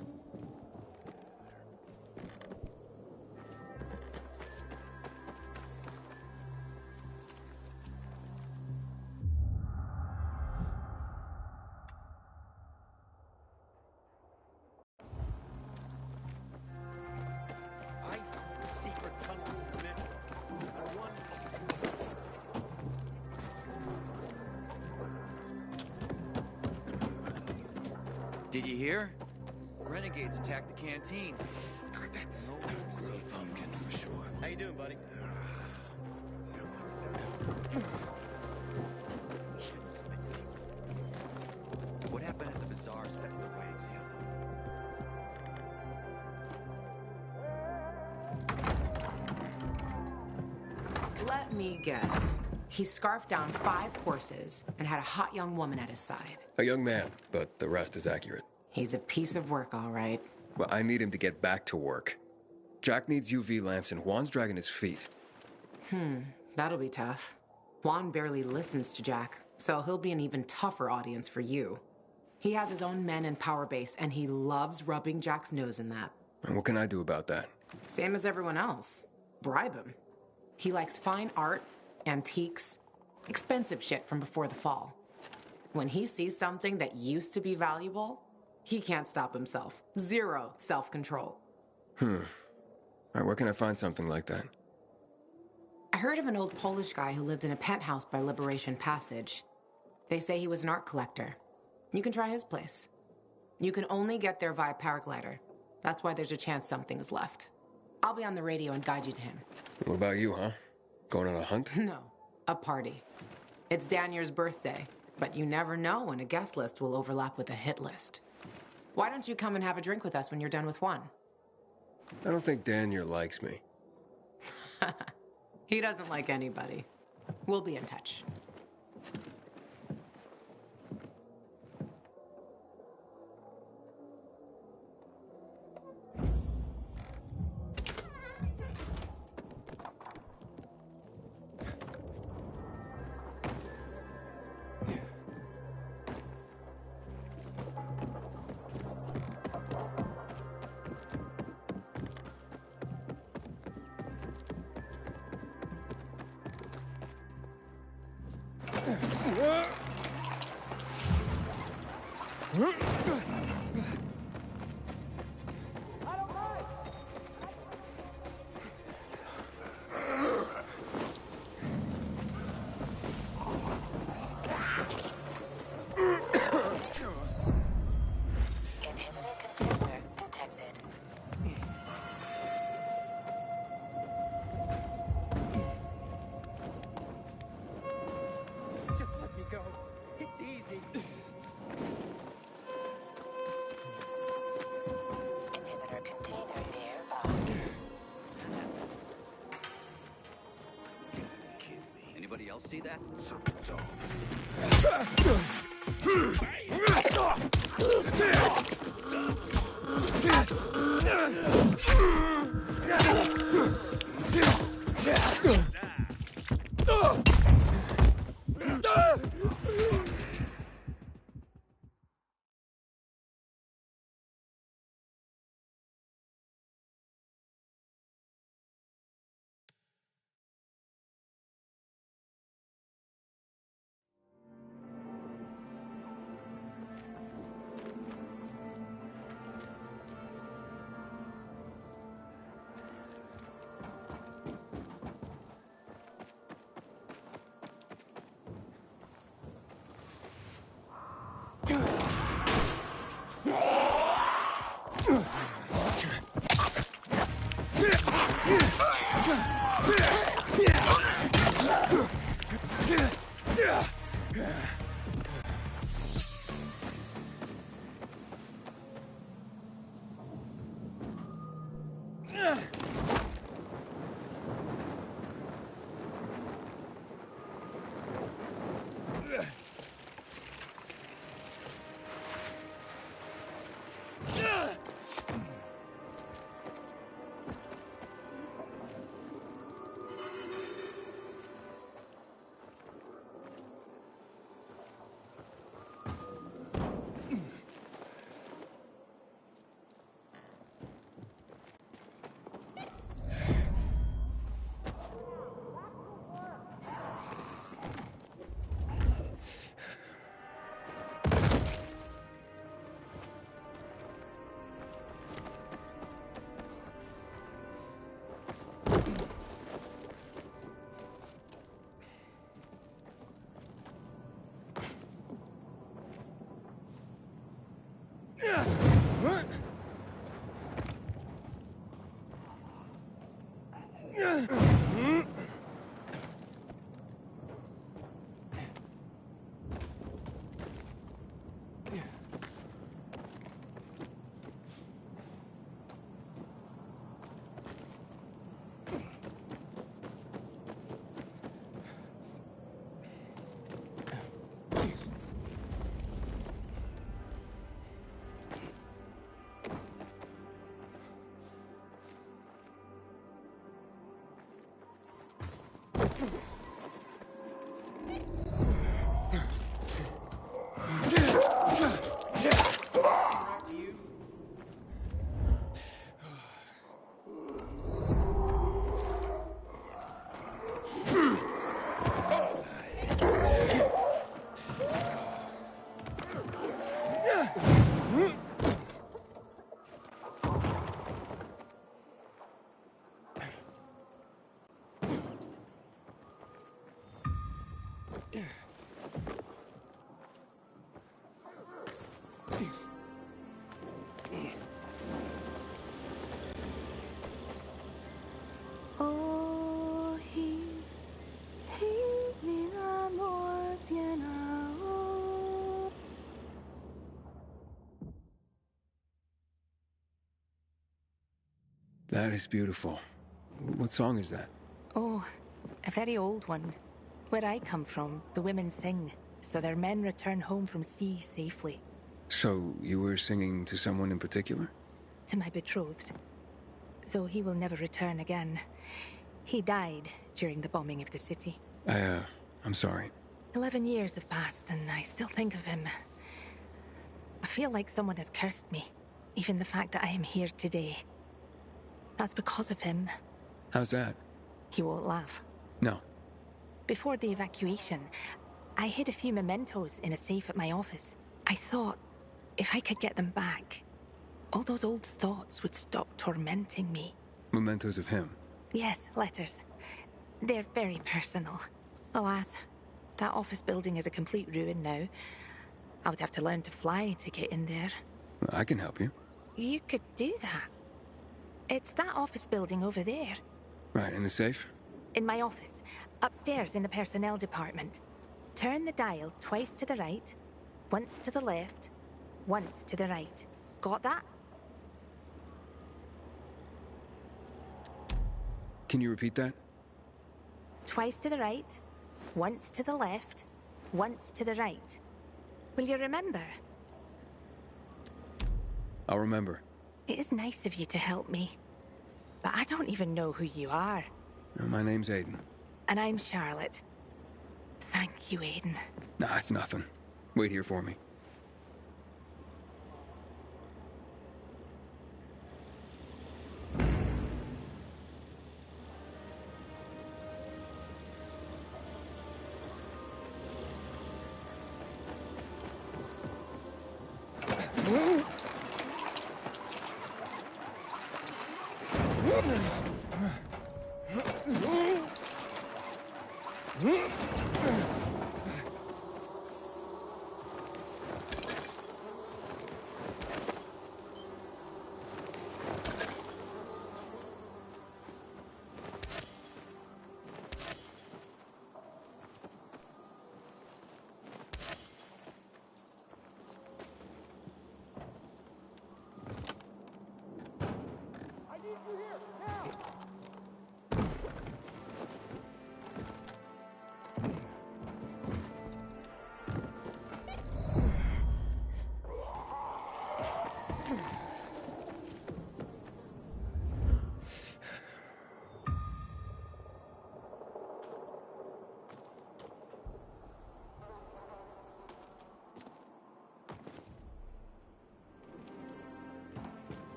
Did you hear? Renegades attacked the canteen. That's pumpkin for sure. How you doing, buddy? What happened at the bazaar sets the right example. Let me guess. He scarfed down 5 courses and had a hot young woman at his side. A young man, but the rest is accurate. He's a piece of work, all right. Well, I need him to get back to work. Jack needs UV lamps and Juan's dragging his feet. That'll be tough. Juan barely listens to Jack, so he'll be an even tougher audience for you. He has his own men in Power Base, and he loves rubbing Jack's nose in that. And what can I do about that? Same as everyone else. Bribe him. He likes fine art, antiques, expensive shit from before the fall. When he sees something that used to be valuable, he can't stop himself. 0 self-control. All right, where can I find something like that? I heard of an old Polish guy who lived in a penthouse by Liberation Passage. They say he was an art collector. You can try his place. You can only get there via paraglider. That's why there's a chance something's left. I'll be on the radio and guide you to him. What about you, huh? Going on a hunt? No, a party. It's Danier's birthday, but you never know when a guest list will overlap with a hit list. Why don't you come and have a drink with us when you're done with Juan? I don't think Danier likes me. He doesn't like anybody. We'll be in touch. Anybody else see that? That is beautiful. What song is that? Oh, a very old one. Where I come from, the women sing, so their men return home from sea safely. So, you were singing to someone in particular? To my betrothed. Though he will never return again. He died during the bombing of the city. I'm sorry. 11 years have passed, and I still think of him. I feel like someone has cursed me. Even the fact that I am here today. That's because of him. How's that? He won't laugh. No. Before the evacuation, I hid a few mementos in a safe at my office. I thought, if I could get them back, all those old thoughts would stop tormenting me. Mementos of him? Yes, letters. They're very personal. Alas, that office building is a complete ruin now. I would have to learn to fly to get in there. I can help you. You could do that. It's that office building over there. Right, in the safe? In my office. Upstairs in the personnel department. Turn the dial twice to the right, once to the left, once to the right. Got that? Can you repeat that? Twice to the right, once to the left, once to the right. Will you remember? I'll remember. It is nice of you to help me. But I don't even know who you are. My name's Aiden. And I'm Charlotte. Thank you, Aiden. Nah, it's nothing. Wait here for me.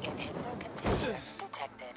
Inhibitor container detected.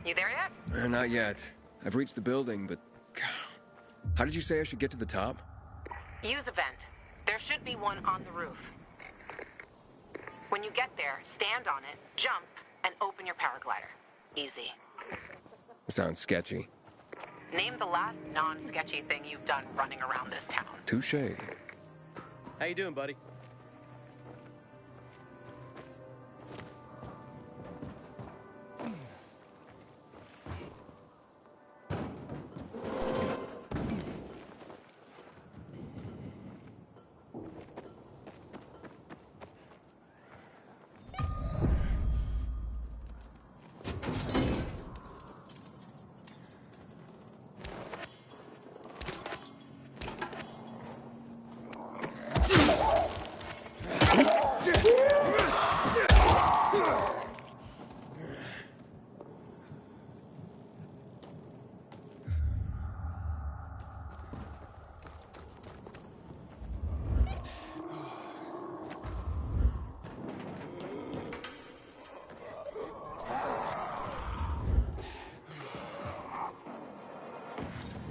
You there yet? Not yet. I've reached the building, but... How did you say I should get to the top? Use a vent. There should be one on the roof. When you get there, stand on it, jump, and open your paraglider. Easy. Sounds sketchy. Name the last non-sketchy thing you've done running around this town. Touché. How you doing, buddy?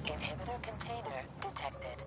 Inhibitor container detected.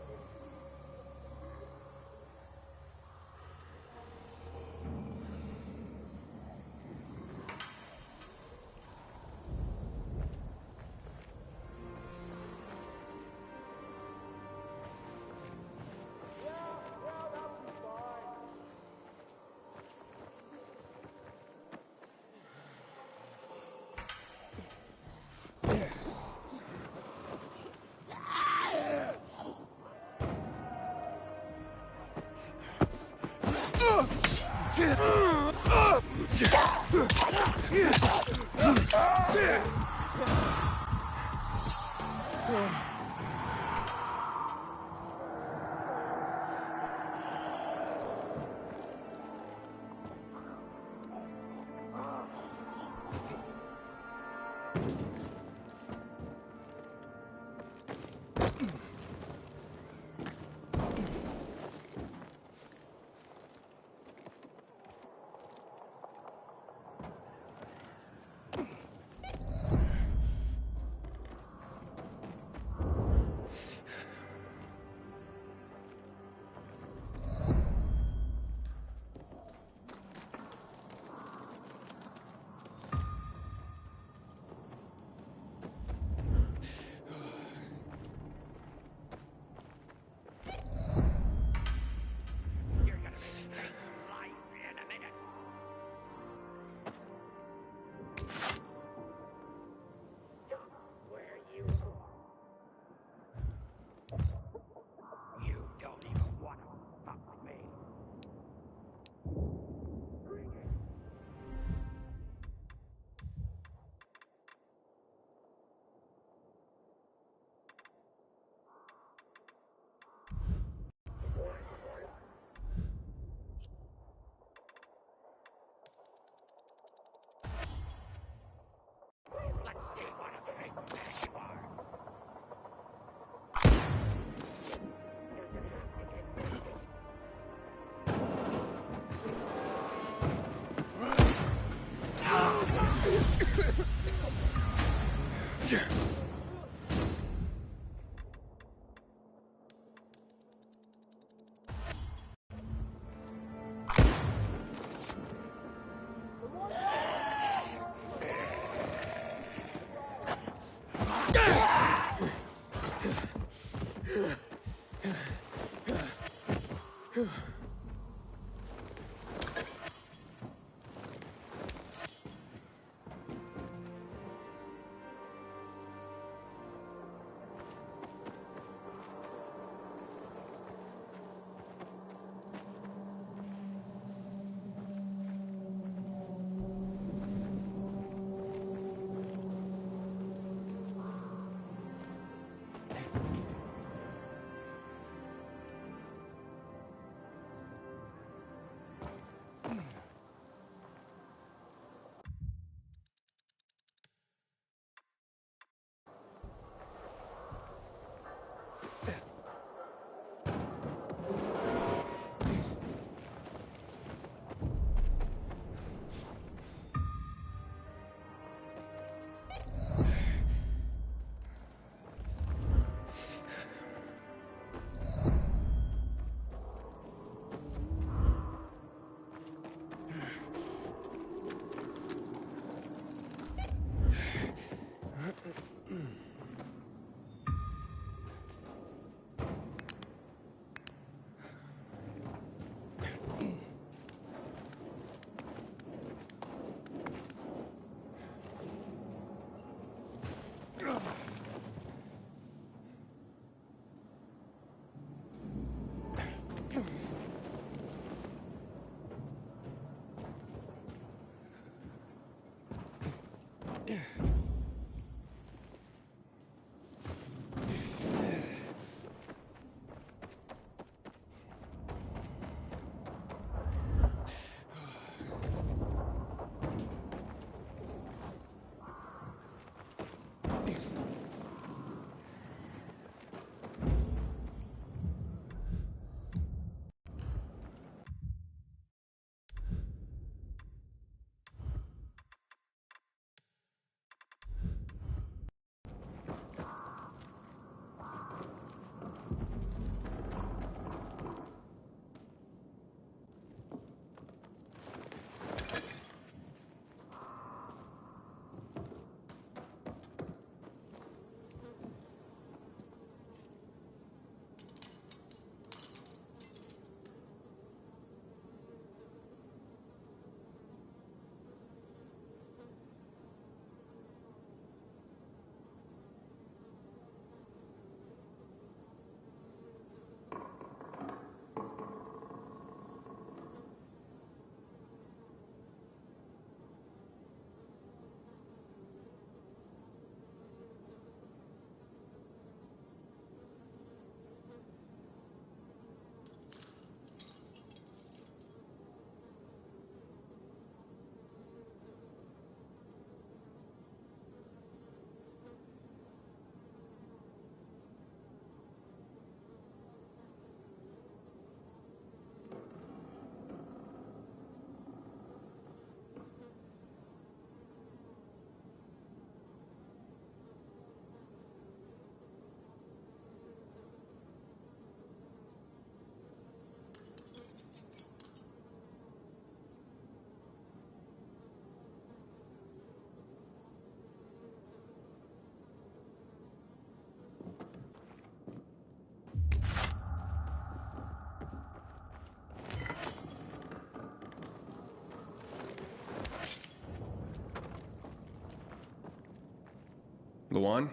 Luan?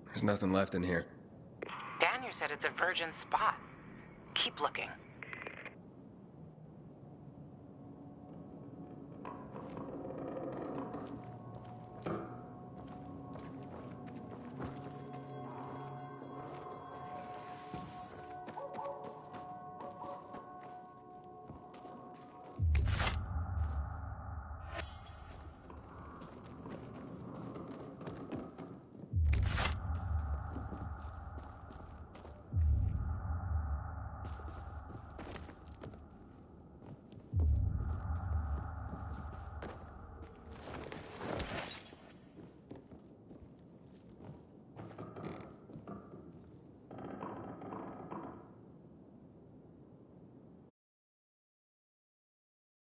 There's nothing left in here. Daniel said it's a virgin spot. Keep looking.